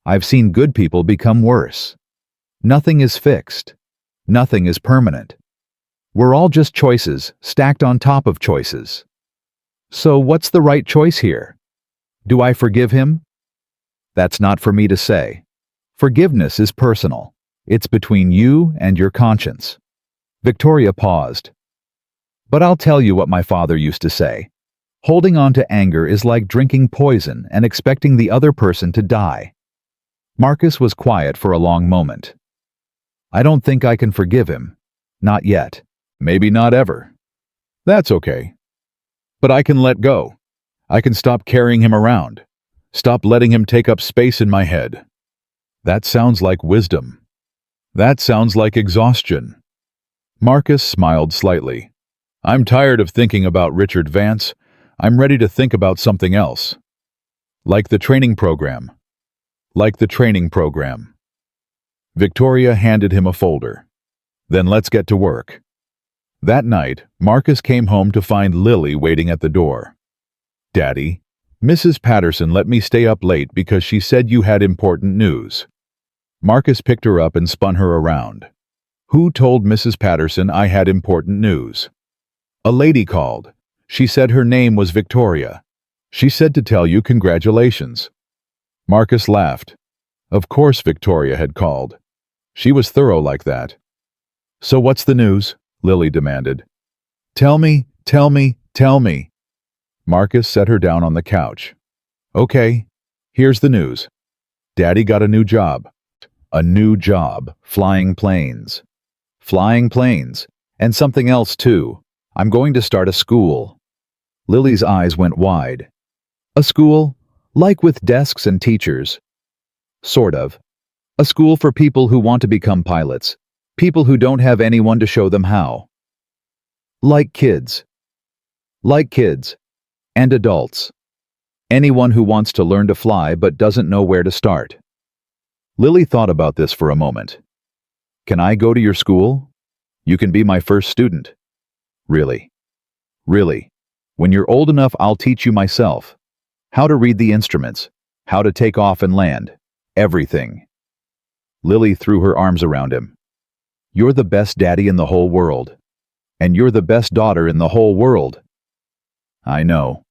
I've seen good people become worse. Nothing is fixed. Nothing is permanent. We're all just choices stacked on top of choices. So what's the right choice here? Do I forgive him? That's not for me to say. Forgiveness is personal. It's between you and your conscience. Victoria paused. But I'll tell you what my father used to say. Holding on to anger is like drinking poison and expecting the other person to die. Marcus was quiet for a long moment. I don't think I can forgive him. Not yet. Maybe not ever. That's okay. But I can let go. I can stop carrying him around. Stop letting him take up space in my head. That sounds like wisdom. That sounds like exhaustion. Marcus smiled slightly. I'm tired of thinking about Richard Vance. I'm ready to think about something else. Like the training program. Like the training program. Victoria handed him a folder. Then let's get to work. That night, Marcus came home to find Lily waiting at the door. Daddy, Mrs. Patterson let me stay up late because she said you had important news. Marcus picked her up and spun her around. Who told Mrs. Patterson I had important news? A lady called. She said her name was Victoria. She said to tell you congratulations. Marcus laughed. Of course Victoria had called. She was thorough like that. So what's the news? Lily demanded. Tell me, tell me, tell me. Marcus set her down on the couch. Okay, here's the news. Daddy got a new job. A new job, flying planes. Flying planes, and something else too. I'm going to start a school. Lily's eyes went wide. A school? Like with desks and teachers? Sort of. A school for people who want to become pilots. People who don't have anyone to show them how. Like kids. Like kids. And adults. Anyone who wants to learn to fly but doesn't know where to start. Lily thought about this for a moment. Can I go to your school? You can be my first student. Really? Really? When you're old enough, I'll teach you myself. How to read the instruments. How to take off and land. Everything. Lily threw her arms around him. You're the best daddy in the whole world. And you're the best daughter in the whole world. I know.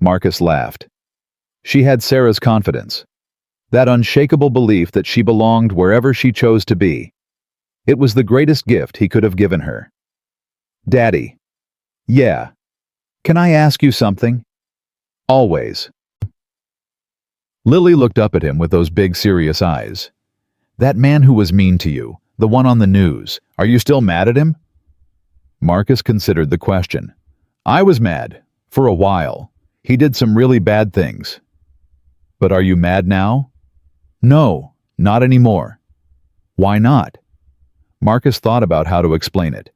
Marcus laughed. She had Sarah's confidence. That unshakable belief that she belonged wherever she chose to be. It was the greatest gift he could have given her. Daddy. Yeah. Can I ask you something? Always. Lily looked up at him with those big serious eyes. That man who was mean to you, the one on the news, are you still mad at him? Marcus considered the question. I was mad. For a while. He did some really bad things. But are you mad now? No, not anymore. Why not? Marcus thought about how to explain it.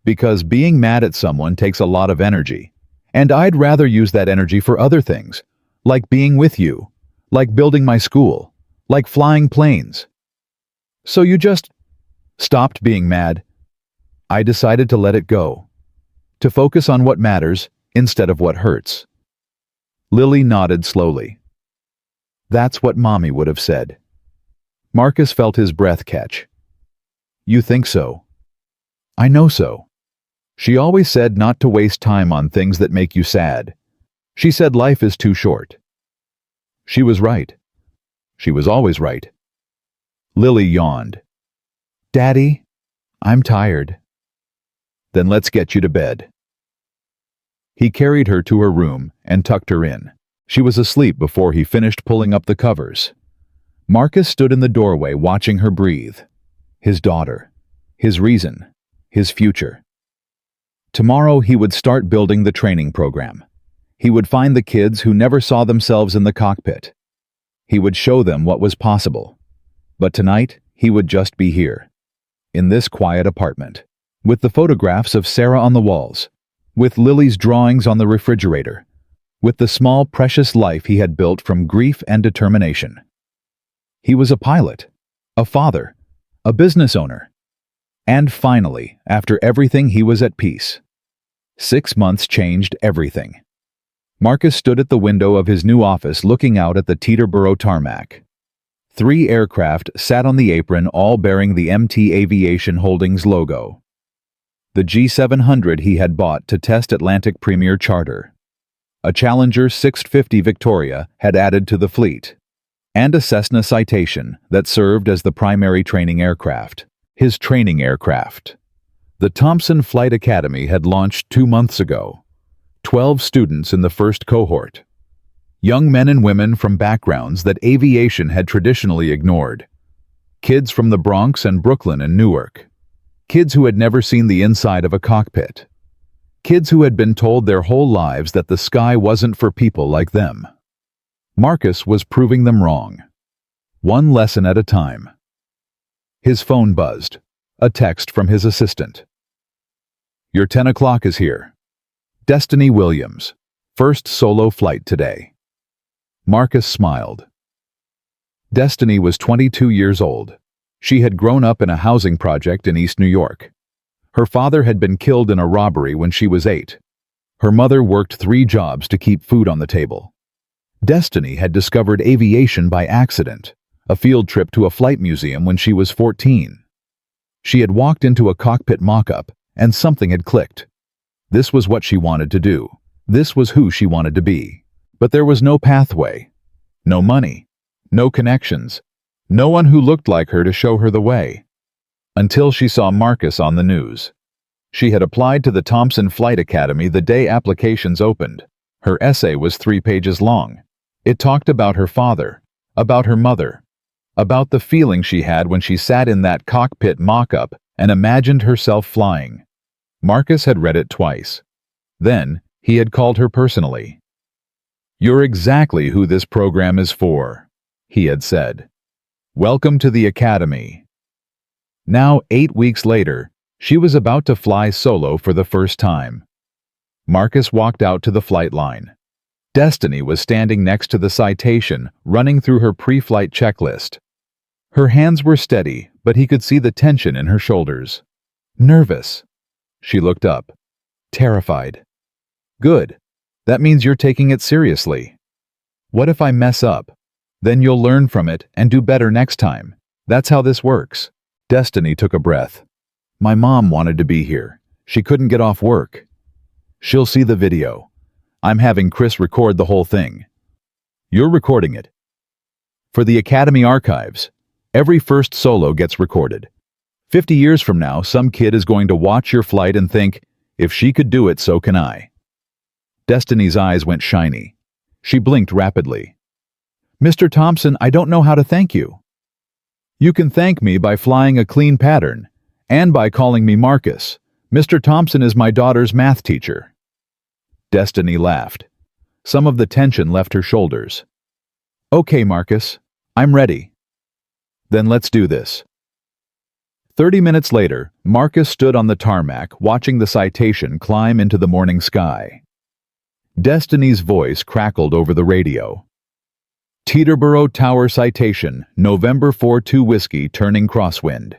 Because being mad at someone takes a lot of energy. And I'd rather use that energy for other things, like being with you, like building my school, like flying planes. So you just stopped being mad. I decided to let it go, to focus on what matters instead of what hurts. Lily nodded slowly. That's what Mommy would have said. Marcus felt his breath catch. You think so? I know so. She always said not to waste time on things that make you sad. She said life is too short. She was right. She was always right. Lily yawned. Daddy, I'm tired. Then let's get you to bed. He carried her to her room and tucked her in. She was asleep before he finished pulling up the covers. Marcus stood in the doorway watching her breathe. His daughter. His reason. His future. Tomorrow he would start building the training program. He would find the kids who never saw themselves in the cockpit. He would show them what was possible. But tonight, he would just be here. In this quiet apartment. With the photographs of Sarah on the walls. With Lily's drawings on the refrigerator. With the small, precious life he had built from grief and determination. He was a pilot. A father. A business owner. And finally, after everything, he was at peace. 6 months changed everything. Marcus stood at the window of his new office looking out at the Teterboro tarmac. 3 aircraft sat on the apron, all bearing the MT Aviation Holdings logo. The G700 he had bought to test Atlantic Premier Charter. A Challenger 650 Victoria had added to the fleet, and a Cessna Citation that served as the primary training aircraft, his training aircraft. The Thompson Flight Academy had launched 2 months ago. 12 students in the first cohort. Young men and women from backgrounds that aviation had traditionally ignored. Kids from the Bronx and Brooklyn and Newark. Kids who had never seen the inside of a cockpit. Kids who had been told their whole lives that the sky wasn't for people like them. Marcus was proving them wrong. One lesson at a time. His phone buzzed. A text from his assistant. "Your 10 o'clock is here. Destiny Williams. First solo flight today." Marcus smiled. Destiny was 22 years old. She had grown up in a housing project in East New York. Her father had been killed in a robbery when she was 8. Her mother worked 3 jobs to keep food on the table. Destiny had discovered aviation by accident, a field trip to a flight museum when she was 14. She had walked into a cockpit mock-up, and something had clicked. This was what she wanted to do. This was who she wanted to be. But there was no pathway, no money, no connections, no one who looked like her to show her the way. Until she saw Marcus on the news. She had applied to the Thompson Flight Academy the day applications opened. Her essay was 3 pages long. It talked about her father, about her mother, about the feeling she had when she sat in that cockpit mock-up and imagined herself flying. Marcus had read it twice. Then, he had called her personally. "You're exactly who this program is for," he had said. "Welcome to the Academy." Now, 8 weeks later, she was about to fly solo for the first time. Marcus walked out to the flight line. Destiny was standing next to the Citation, running through her pre-flight checklist. Her hands were steady, but he could see the tension in her shoulders. Nervous. She looked up. Terrified. "Good. That means you're taking it seriously. What if I mess up? Then you'll learn from it and do better next time. That's how this works." Destiny took a breath. "My mom wanted to be here. She couldn't get off work. She'll see the video. I'm having Chris record the whole thing." "You're recording it?" "For the Academy archives. Every first solo gets recorded. 50 years from now, some kid is going to watch your flight and think, if she could do it, so can I." Destiny's eyes went shiny. She blinked rapidly. "Mr. Thompson, I don't know how to thank you." "You can thank me by flying a clean pattern, and by calling me Marcus. Mr. Thompson is my daughter's math teacher." Destiny laughed. Some of the tension left her shoulders. "Okay, Marcus. I'm ready." "Then let's do this." 30 minutes later, Marcus stood on the tarmac watching the Citation climb into the morning sky. Destiny's voice crackled over the radio. "Teterboro Tower Citation, November 42 Whiskey turning crosswind.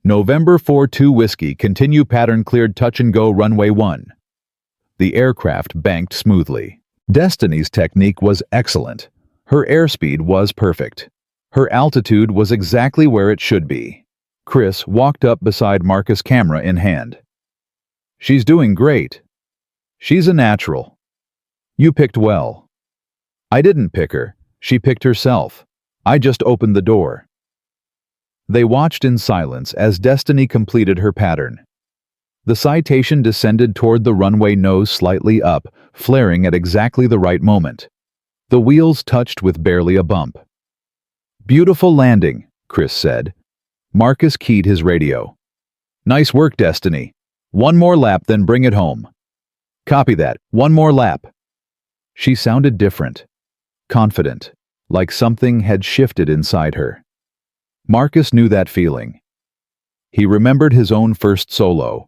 November 42 Whiskey, continue pattern cleared, touch and go, runway 1. The aircraft banked smoothly. Destiny's technique was excellent. Her airspeed was perfect. Her altitude was exactly where it should be. Chris walked up beside Marcus, camera in hand. "She's doing great. She's a natural. You picked well." "I didn't pick her. She picked herself. I just opened the door." They watched in silence as Destiny completed her pattern. The Citation descended toward the runway, nose slightly up, flaring at exactly the right moment. The wheels touched with barely a bump. "Beautiful landing," Chris said. Marcus keyed his radio. "Nice work, Destiny. One more lap, then bring it home." "Copy that. One more lap." She sounded different. Confident, like something had shifted inside her. Marcus knew that feeling. He remembered his own first solo.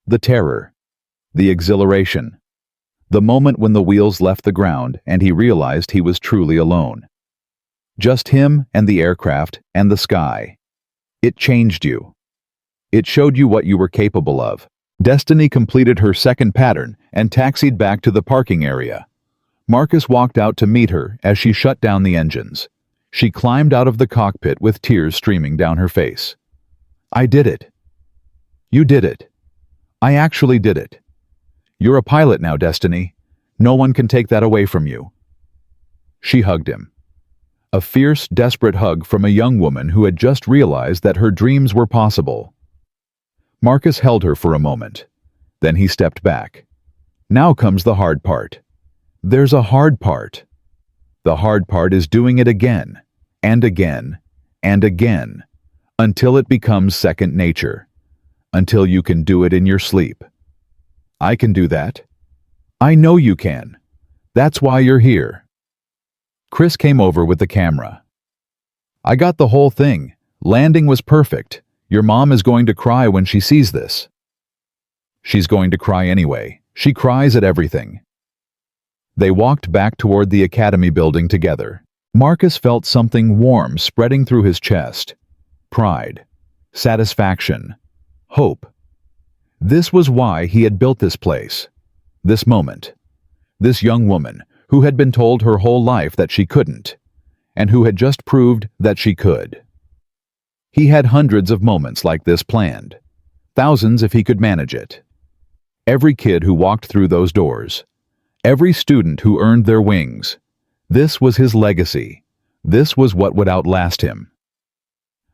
The terror. The exhilaration. The moment when the wheels left the ground and he realized he was truly alone. Just him and the aircraft and the sky. It changed you. It showed you what you were capable of. Destiny completed her second pattern and taxied back to the parking area. Marcus walked out to meet her as she shut down the engines. She climbed out of the cockpit with tears streaming down her face. "I did it. You did it. I actually did it. You're a pilot now, Destiny. No one can take that away from you." She hugged him. A fierce, desperate hug from a young woman who had just realized that her dreams were possible. Marcus held her for a moment. Then he stepped back. Now comes the hard part. There's a hard part. The hard part is doing it again, and again, and again, until it becomes second nature, until you can do it in your sleep. I can do that. I know you can. That's why you're here. Chris came over with the camera. "I got the whole thing. Landing was perfect. Your mom is going to cry when she sees this." "She's going to cry anyway. She cries at everything." They walked back toward the academy building together. Marcus felt something warm spreading through his chest. Pride, satisfaction, hope. This was why he had built this place. This moment. This young woman who had been told her whole life that she couldn't, and who had just proved that she could. He had hundreds of moments like this planned. Thousands if he could manage it. Every kid who walked through those doors. Every student who earned their wings. This was his legacy. This was what would outlast him.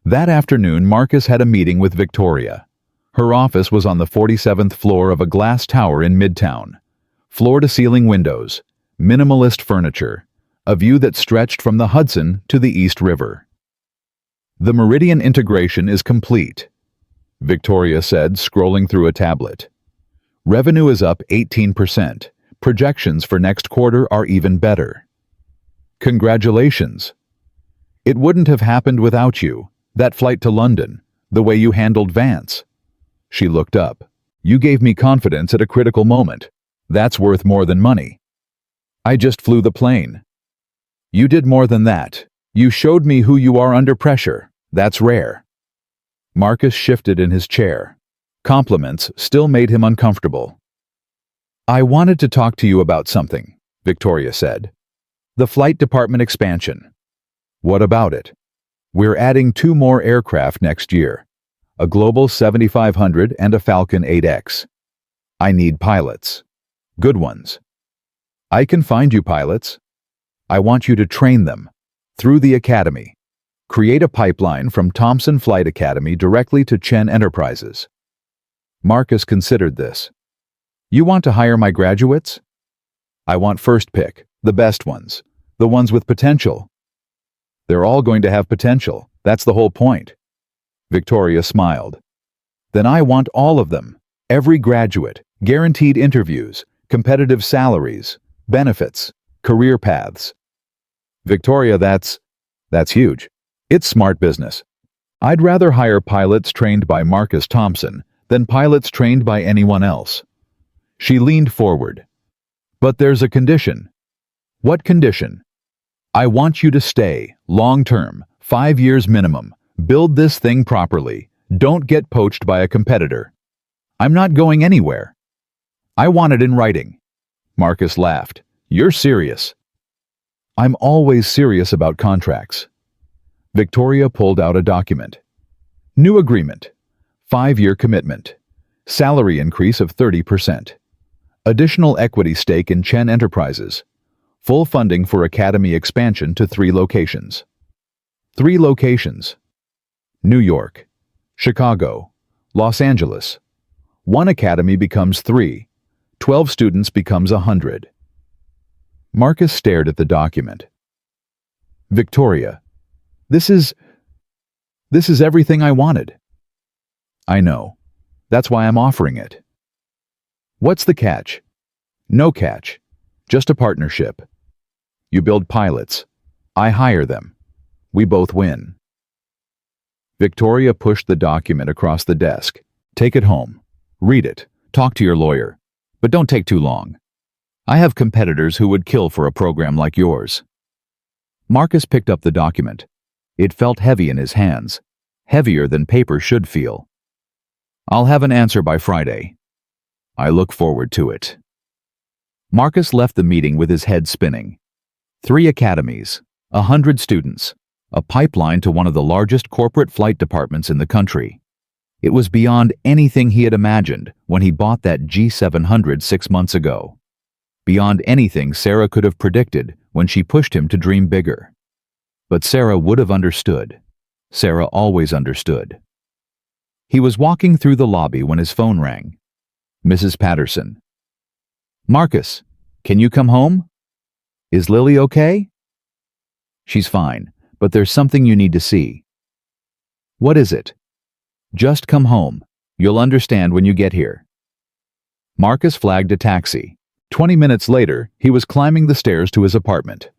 That afternoon, Marcus had a meeting with Victoria. Her office was on the 47th floor of a glass tower in Midtown. Floor-to-ceiling windows, minimalist furniture, a view that stretched from the Hudson to the East River. "The Meridian integration is complete," Victoria said, scrolling through a tablet. "Revenue is up 18%. Projections for next quarter are even better." "Congratulations. It wouldn't have happened without you, that flight to London, the way you handled Vance." She looked up. "You gave me confidence at a critical moment. That's worth more than money." "I just flew the plane." "You did more than that. You showed me who you are under pressure. That's rare." Marcus shifted in his chair. Compliments still made him uncomfortable. "I wanted to talk to you about something," Victoria said. "The flight department expansion." "What about it?" "We're adding 2 more aircraft next year. A Global 7500 and a Falcon 8X. I need pilots. Good ones. I can find you pilots. I want you to train them. Through the academy. Create a pipeline from Thompson Flight Academy directly to Chen Enterprises." Marcus considered this. "You want to hire my graduates?" "I want first pick, the best ones, the ones with potential." "They're all going to have potential. That's the whole point." Victoria smiled. "Then I want all of them. Every graduate, guaranteed interviews, competitive salaries, benefits, career paths." "Victoria, that's huge. It's smart business. I'd rather hire pilots trained by Marcus Thompson than pilots trained by anyone else." She leaned forward. "But there's a condition." "What condition?" "I want you to stay, long-term, 5 years minimum. Build this thing properly. Don't get poached by a competitor." "I'm not going anywhere." "I want it in writing." Marcus laughed. "You're serious." "I'm always serious about contracts." Victoria pulled out a document. New agreement. 5-year commitment. Salary increase of 30%. Additional equity stake in Chen Enterprises. Full funding for academy expansion to 3 locations. 3 locations. New York, Chicago, Los Angeles. 1 academy becomes 3. 12 students becomes 100. Marcus stared at the document. "Victoria, this is everything I wanted." "I know. That's why I'm offering it." "What's the catch?" "No catch. Just a partnership. You build pilots. I hire them. We both win." Victoria pushed the document across the desk. "Take it home. Read it. Talk to your lawyer. But don't take too long. I have competitors who would kill for a program like yours." Marcus picked up the document. It felt heavy in his hands. Heavier than paper should feel. "I'll have an answer by Friday." I look forward to it. Marcus left the meeting with his head spinning. 3 academies, 100 students, a pipeline to one of the largest corporate flight departments in the country. It was beyond anything he had imagined when he bought that G700 6 months ago. Beyond anything Sarah could have predicted when she pushed him to dream bigger. But Sarah would have understood. Sarah always understood. He was walking through the lobby when his phone rang. Mrs. Patterson. Marcus, can you come home? Is Lily okay? She's fine, but there's something you need to see. What is it? Just come home. You'll understand when you get here. Marcus flagged a taxi. 20 minutes later, he was climbing the stairs to his apartment.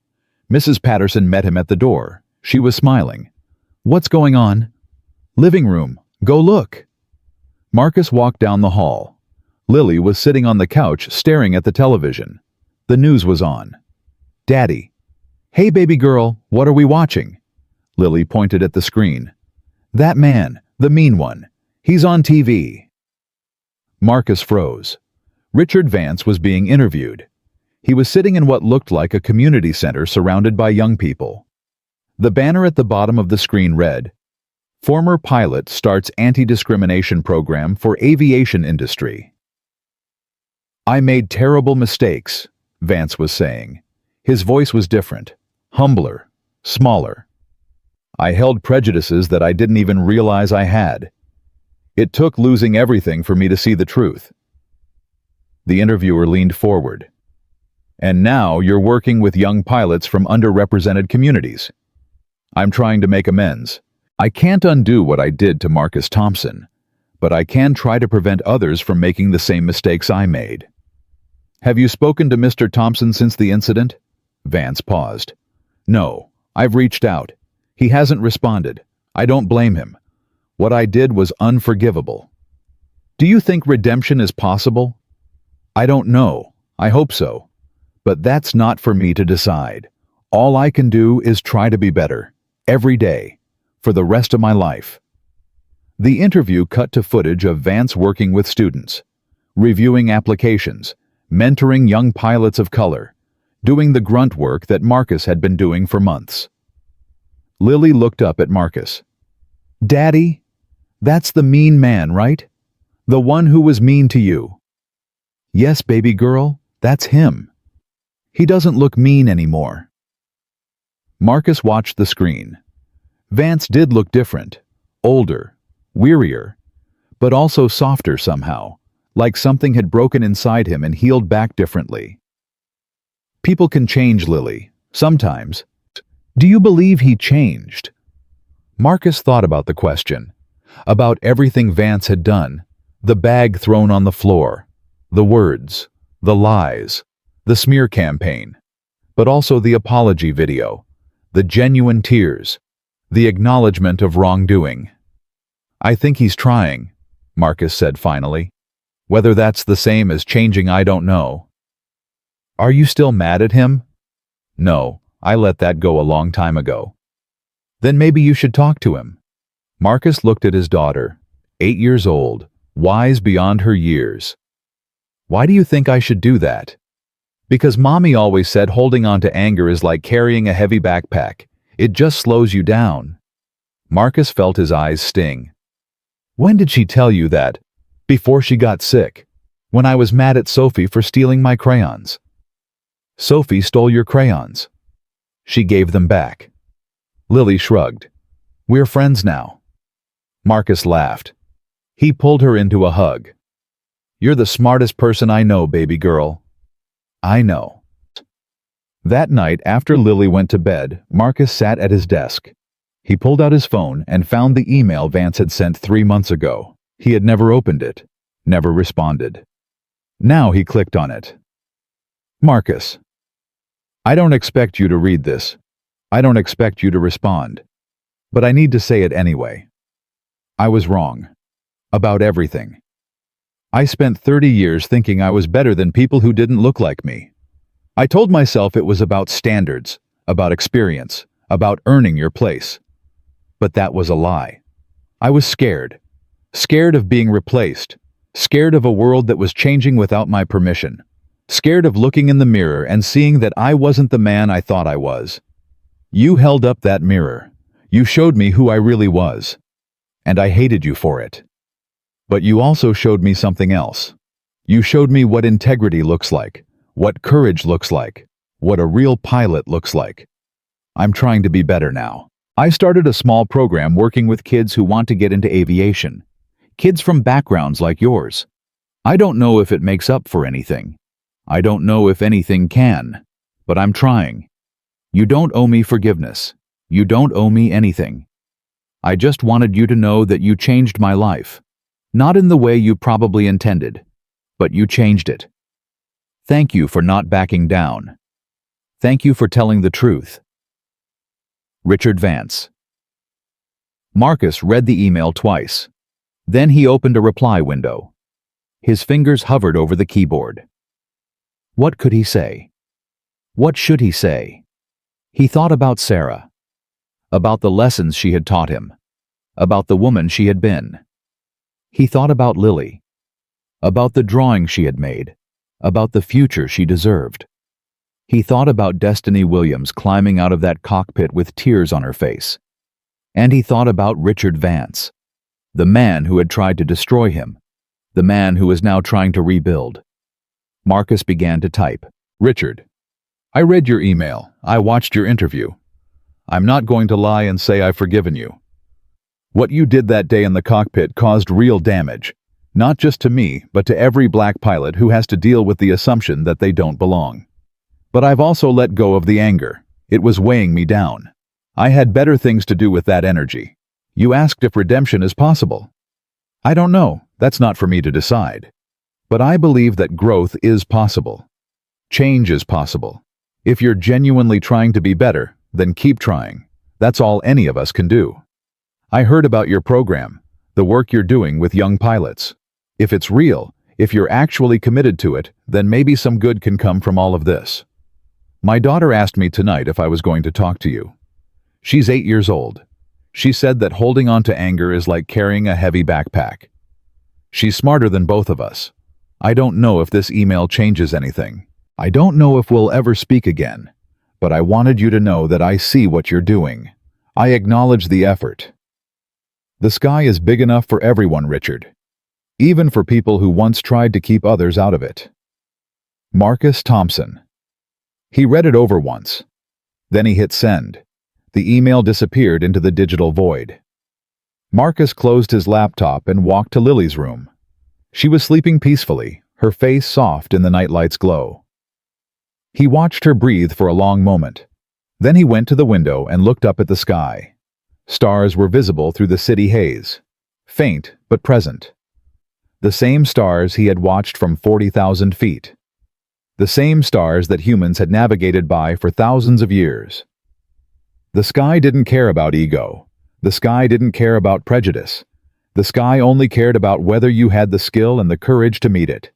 Mrs. Patterson met him at the door. She was smiling. What's going on? Living room. Go look. Marcus walked down the hall. Lily was sitting on the couch staring at the television. The news was on. Daddy. Hey baby girl, what are we watching? Lily pointed at the screen. That man, the mean one. He's on TV. Marcus froze. Richard Vance was being interviewed. He was sitting in what looked like a community center surrounded by young people. The banner at the bottom of the screen read, Former pilot starts anti-discrimination program for aviation industry. I made terrible mistakes, Vance was saying. His voice was different, humbler, smaller. I held prejudices that I didn't even realize I had. It took losing everything for me to see the truth. The interviewer leaned forward. And now you're working with young pilots from underrepresented communities. I'm trying to make amends. I can't undo what I did to Marcus Thompson, but I can try to prevent others from making the same mistakes I made. Have you spoken to Mr. Thompson since the incident? Vance paused. No, I've reached out. He hasn't responded. I don't blame him. What I did was unforgivable. Do you think redemption is possible? I don't know. I hope so. But that's not for me to decide. All I can do is try to be better, every day, for the rest of my life. The interview cut to footage of Vance working with students, reviewing applications, mentoring young pilots of color, doing the grunt work that Marcus had been doing for months. Lily looked up at Marcus. Daddy, that's the mean man, right? The one who was mean to you. Yes, baby girl, that's him. He doesn't look mean anymore. Marcus watched the screen. Vance did look different, older, wearier, but also softer somehow, like something had broken inside him and healed back differently. People can change, Lily, sometimes. Do you believe he changed? Marcus thought about the question, about everything Vance had done, the bag thrown on the floor, the words, the lies, the smear campaign, but also the apology video, the genuine tears, the acknowledgement of wrongdoing. I think he's trying, Marcus said finally. Whether that's the same as changing, I don't know. Are you still mad at him? No, I let that go a long time ago. Then maybe you should talk to him. Marcus looked at his daughter, 8 years old, wise beyond her years. Why do you think I should do that? Because Mommy always said holding on to anger is like carrying a heavy backpack. It just slows you down. Marcus felt his eyes sting. When did she tell you that? Before she got sick. When I was mad at Sophie for stealing my crayons. Sophie stole your crayons. She gave them back. Lily shrugged. We're friends now. Marcus laughed. He pulled her into a hug. You're the smartest person I know, baby girl. I know. That night, after Lily went to bed, Marcus sat at his desk. He pulled out his phone and found the email Vance had sent 3 months ago. He had never opened it, never responded. Now he clicked on it. Marcus, I don't expect you to read this. I don't expect you to respond. But I need to say it anyway. I was wrong. About everything. I spent 30 years thinking I was better than people who didn't look like me. I told myself it was about standards, about experience, about earning your place. But that was a lie. I was scared. Scared of being replaced. Scared of a world that was changing without my permission. Scared of looking in the mirror and seeing that I wasn't the man I thought I was. You held up that mirror. You showed me who I really was. And I hated you for it. But you also showed me something else. You showed me what integrity looks like, what courage looks like, what a real pilot looks like. I'm trying to be better now. I started a small program working with kids who want to get into aviation. Kids from backgrounds like yours. I don't know if it makes up for anything. I don't know if anything can. But I'm trying. You don't owe me forgiveness. You don't owe me anything. I just wanted you to know that you changed my life. Not in the way you probably intended, but you changed it. Thank you for not backing down. Thank you for telling the truth. Richard Vance. Marcus read the email twice. Then he opened a reply window. His fingers hovered over the keyboard. What could he say? What should he say? He thought about Sarah, about the lessons she had taught him, about the woman she had been. He thought about Lily, about the drawing she had made, about the future she deserved. He thought about Destiny Williams climbing out of that cockpit with tears on her face. And he thought about Richard Vance, the man who had tried to destroy him, the man who was now trying to rebuild. Marcus began to type. Richard, I read your email. I watched your interview. I'm not going to lie and say I've forgiven you. What you did that day in the cockpit caused real damage, not just to me, but to every black pilot who has to deal with the assumption that they don't belong. But I've also let go of the anger. It was weighing me down. I had better things to do with that energy. You asked if redemption is possible. I don't know. That's not for me to decide. But I believe that growth is possible. Change is possible. If you're genuinely trying to be better, then keep trying. That's all any of us can do. I heard about your program, the work you're doing with young pilots. If it's real, if you're actually committed to it, then maybe some good can come from all of this. My daughter asked me tonight if I was going to talk to you. She's 8 years old. She said that holding on to anger is like carrying a heavy backpack. She's smarter than both of us. I don't know if this email changes anything. I don't know if we'll ever speak again, but I wanted you to know that I see what you're doing. I acknowledge the effort. The sky is big enough for everyone, Richard. Even for people who once tried to keep others out of it. Marcus Thompson. He read it over once. Then he hit send. The email disappeared into the digital void. Marcus closed his laptop and walked to Lily's room. She was sleeping peacefully, her face soft in the nightlight's glow. He watched her breathe for a long moment. Then he went to the window and looked up at the sky. Stars were visible through the city haze, faint but present. The same stars he had watched from 40,000 feet. The same stars that humans had navigated by for thousands of years. The sky didn't care about ego. The sky didn't care about prejudice. The sky only cared about whether you had the skill and the courage to meet it.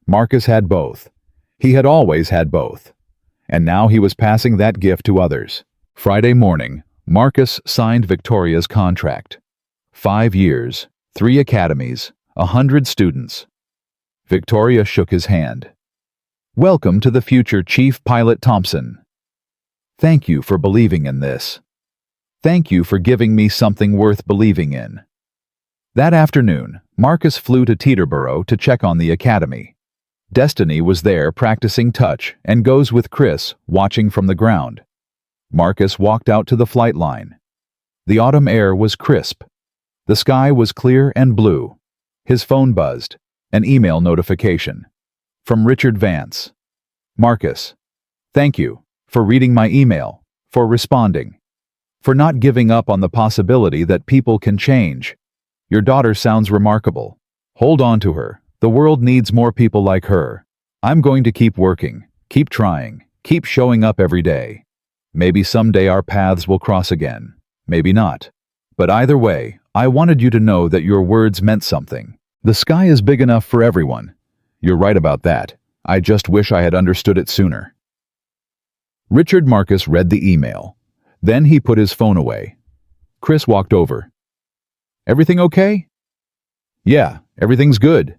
Marcus had both. He had always had both. And now he was passing that gift to others. Friday morning, Marcus signed Victoria's contract. 5 years, 3 academies, 100 students. Victoria shook his hand. Welcome to the future, Chief Pilot Thompson. Thank you for believing in this. Thank you for giving me something worth believing in. That afternoon, Marcus flew to Teterboro to check on the academy. Destiny was there practicing touch and goes with Chris, watching from the ground. Marcus walked out to the flight line. The autumn air was crisp. The sky was clear and blue. His phone buzzed, an email notification. From Richard Vance. Marcus, thank you for reading my email, for responding, for not giving up on the possibility that people can change. Your daughter sounds remarkable. Hold on to her. The world needs more people like her. I'm going to keep working, keep trying, keep showing up every day. Maybe someday our paths will cross again. Maybe not. But either way, I wanted you to know that your words meant something. The sky is big enough for everyone. You're right about that. I just wish I had understood it sooner. Richard Marcus read the email. Then he put his phone away. Chris walked over. Everything okay? Yeah, everything's good.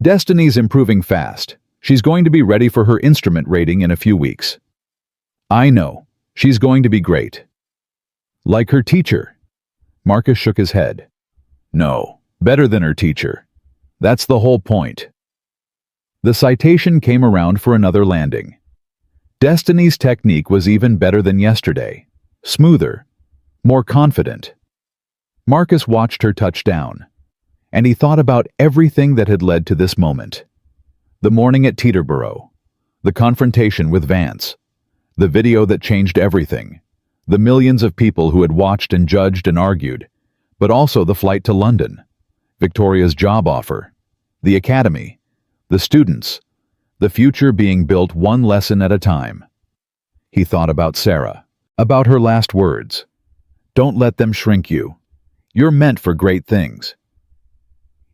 Destiny's improving fast. She's going to be ready for her instrument rating in a few weeks. I know. She's going to be great. Like her teacher. Marcus shook his head. No, better than her teacher. That's the whole point. The citation came around for another landing. Destiny's technique was even better than yesterday. Smoother. More confident. Marcus watched her touch down, and he thought about everything that had led to this moment. The morning at Teterboro, the confrontation with Vance, the video that changed everything, the millions of people who had watched and judged and argued, but also the flight to London, Victoria's job offer, the academy, the students, the future being built one lesson at a time. He thought about Sarah, about her last words. Don't let them shrink you. You're meant for great things.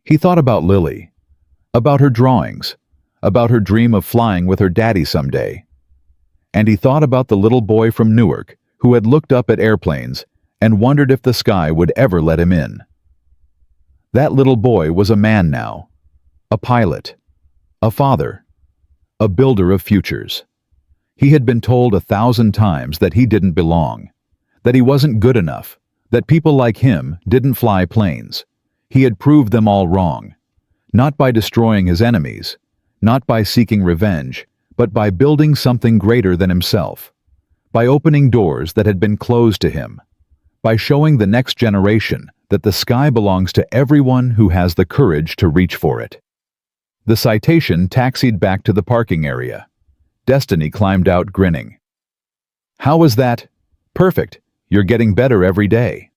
He thought about Lily, about her drawings, about her dream of flying with her daddy someday. And he thought about the little boy from Newark who had looked up at airplanes and wondered if the sky would ever let him in. That little boy was a man now, a pilot, a father, a builder of futures. He had been told 1,000 times that he didn't belong, that he wasn't good enough, that people like him didn't fly planes. He had proved them all wrong, not by destroying his enemies, not by seeking revenge, but by building something greater than himself, by opening doors that had been closed to him, by showing the next generation that the sky belongs to everyone who has the courage to reach for it. The citation taxied back to the parking area. Destiny climbed out grinning. How was that? Perfect. You're getting better every day.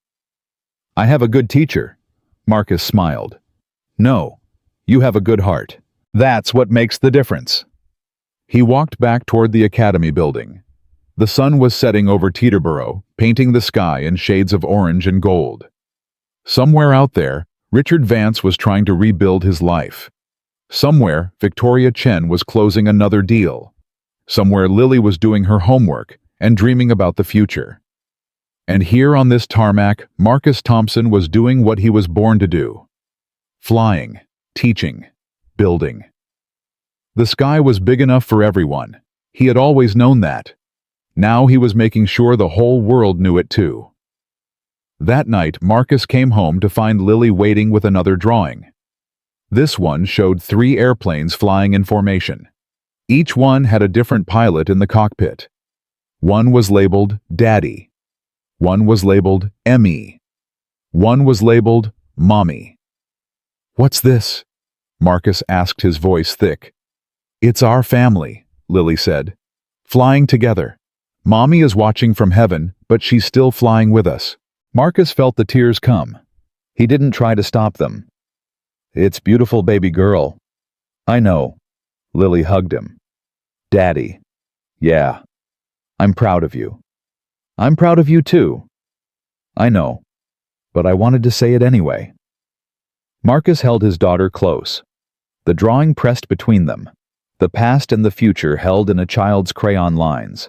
I have a good teacher. Marcus smiled. No, you have a good heart. That's what makes the difference. He walked back toward the academy building. The sun was setting over Teterboro, painting the sky in shades of orange and gold. Somewhere out there, Richard Vance was trying to rebuild his life. Somewhere, Victoria Chen was closing another deal. Somewhere, Lily was doing her homework and dreaming about the future. And here on this tarmac, Marcus Thompson was doing what he was born to do. Flying, teaching, building. The sky was big enough for everyone. He had always known that. Now he was making sure the whole world knew it too. That night, Marcus came home to find Lily waiting with another drawing. This one showed 3 airplanes flying in formation. Each one had a different pilot in the cockpit. One was labeled Daddy. One was labeled Emmy. One was labeled Mommy. What's this? Marcus asked, his voice thick. It's our family, Lily said. Flying together. Mommy is watching from heaven, but she's still flying with us. Marcus felt the tears come. He didn't try to stop them. It's beautiful, baby girl. I know. Lily hugged him. Daddy. Yeah. I'm proud of you. I'm proud of you too. I know. But I wanted to say it anyway. Marcus held his daughter close. The drawing pressed between them. The past and the future held in a child's crayon lines.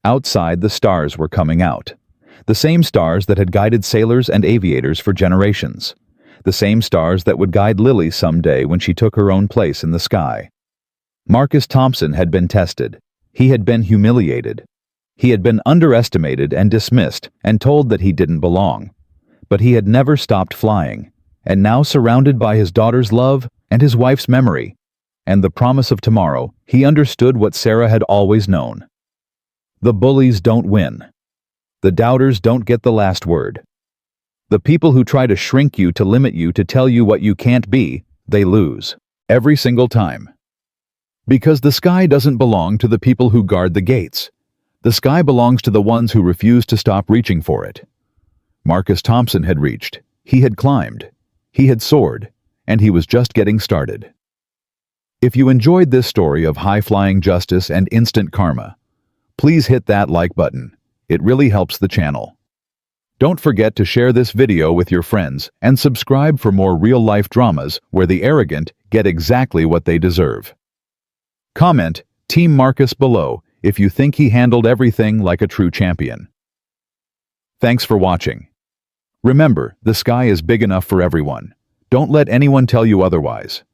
Outside, the stars were coming out. The same stars that had guided sailors and aviators for generations. The same stars that would guide Lily someday when she took her own place in the sky. Marcus Thompson had been tested. He had been humiliated. He had been underestimated and dismissed and told that he didn't belong. But he had never stopped flying, and now surrounded by his daughter's love and his wife's memory, and the promise of tomorrow, he understood what Sarah had always known. The bullies don't win. The doubters don't get the last word. The people who try to shrink you, to limit you, to tell you what you can't be, they lose. Every single time. Because the sky doesn't belong to the people who guard the gates. The sky belongs to the ones who refuse to stop reaching for it. Marcus Thompson had reached. He had climbed. He had soared. And he was just getting started. If you enjoyed this story of high-flying justice and instant karma, please hit that like button. It really helps the channel. Don't forget to share this video with your friends and subscribe for more real-life dramas where the arrogant get exactly what they deserve. Comment Team Marcus below if you think he handled everything like a true champion. Thanks for watching. Remember, the sky is big enough for everyone. Don't let anyone tell you otherwise.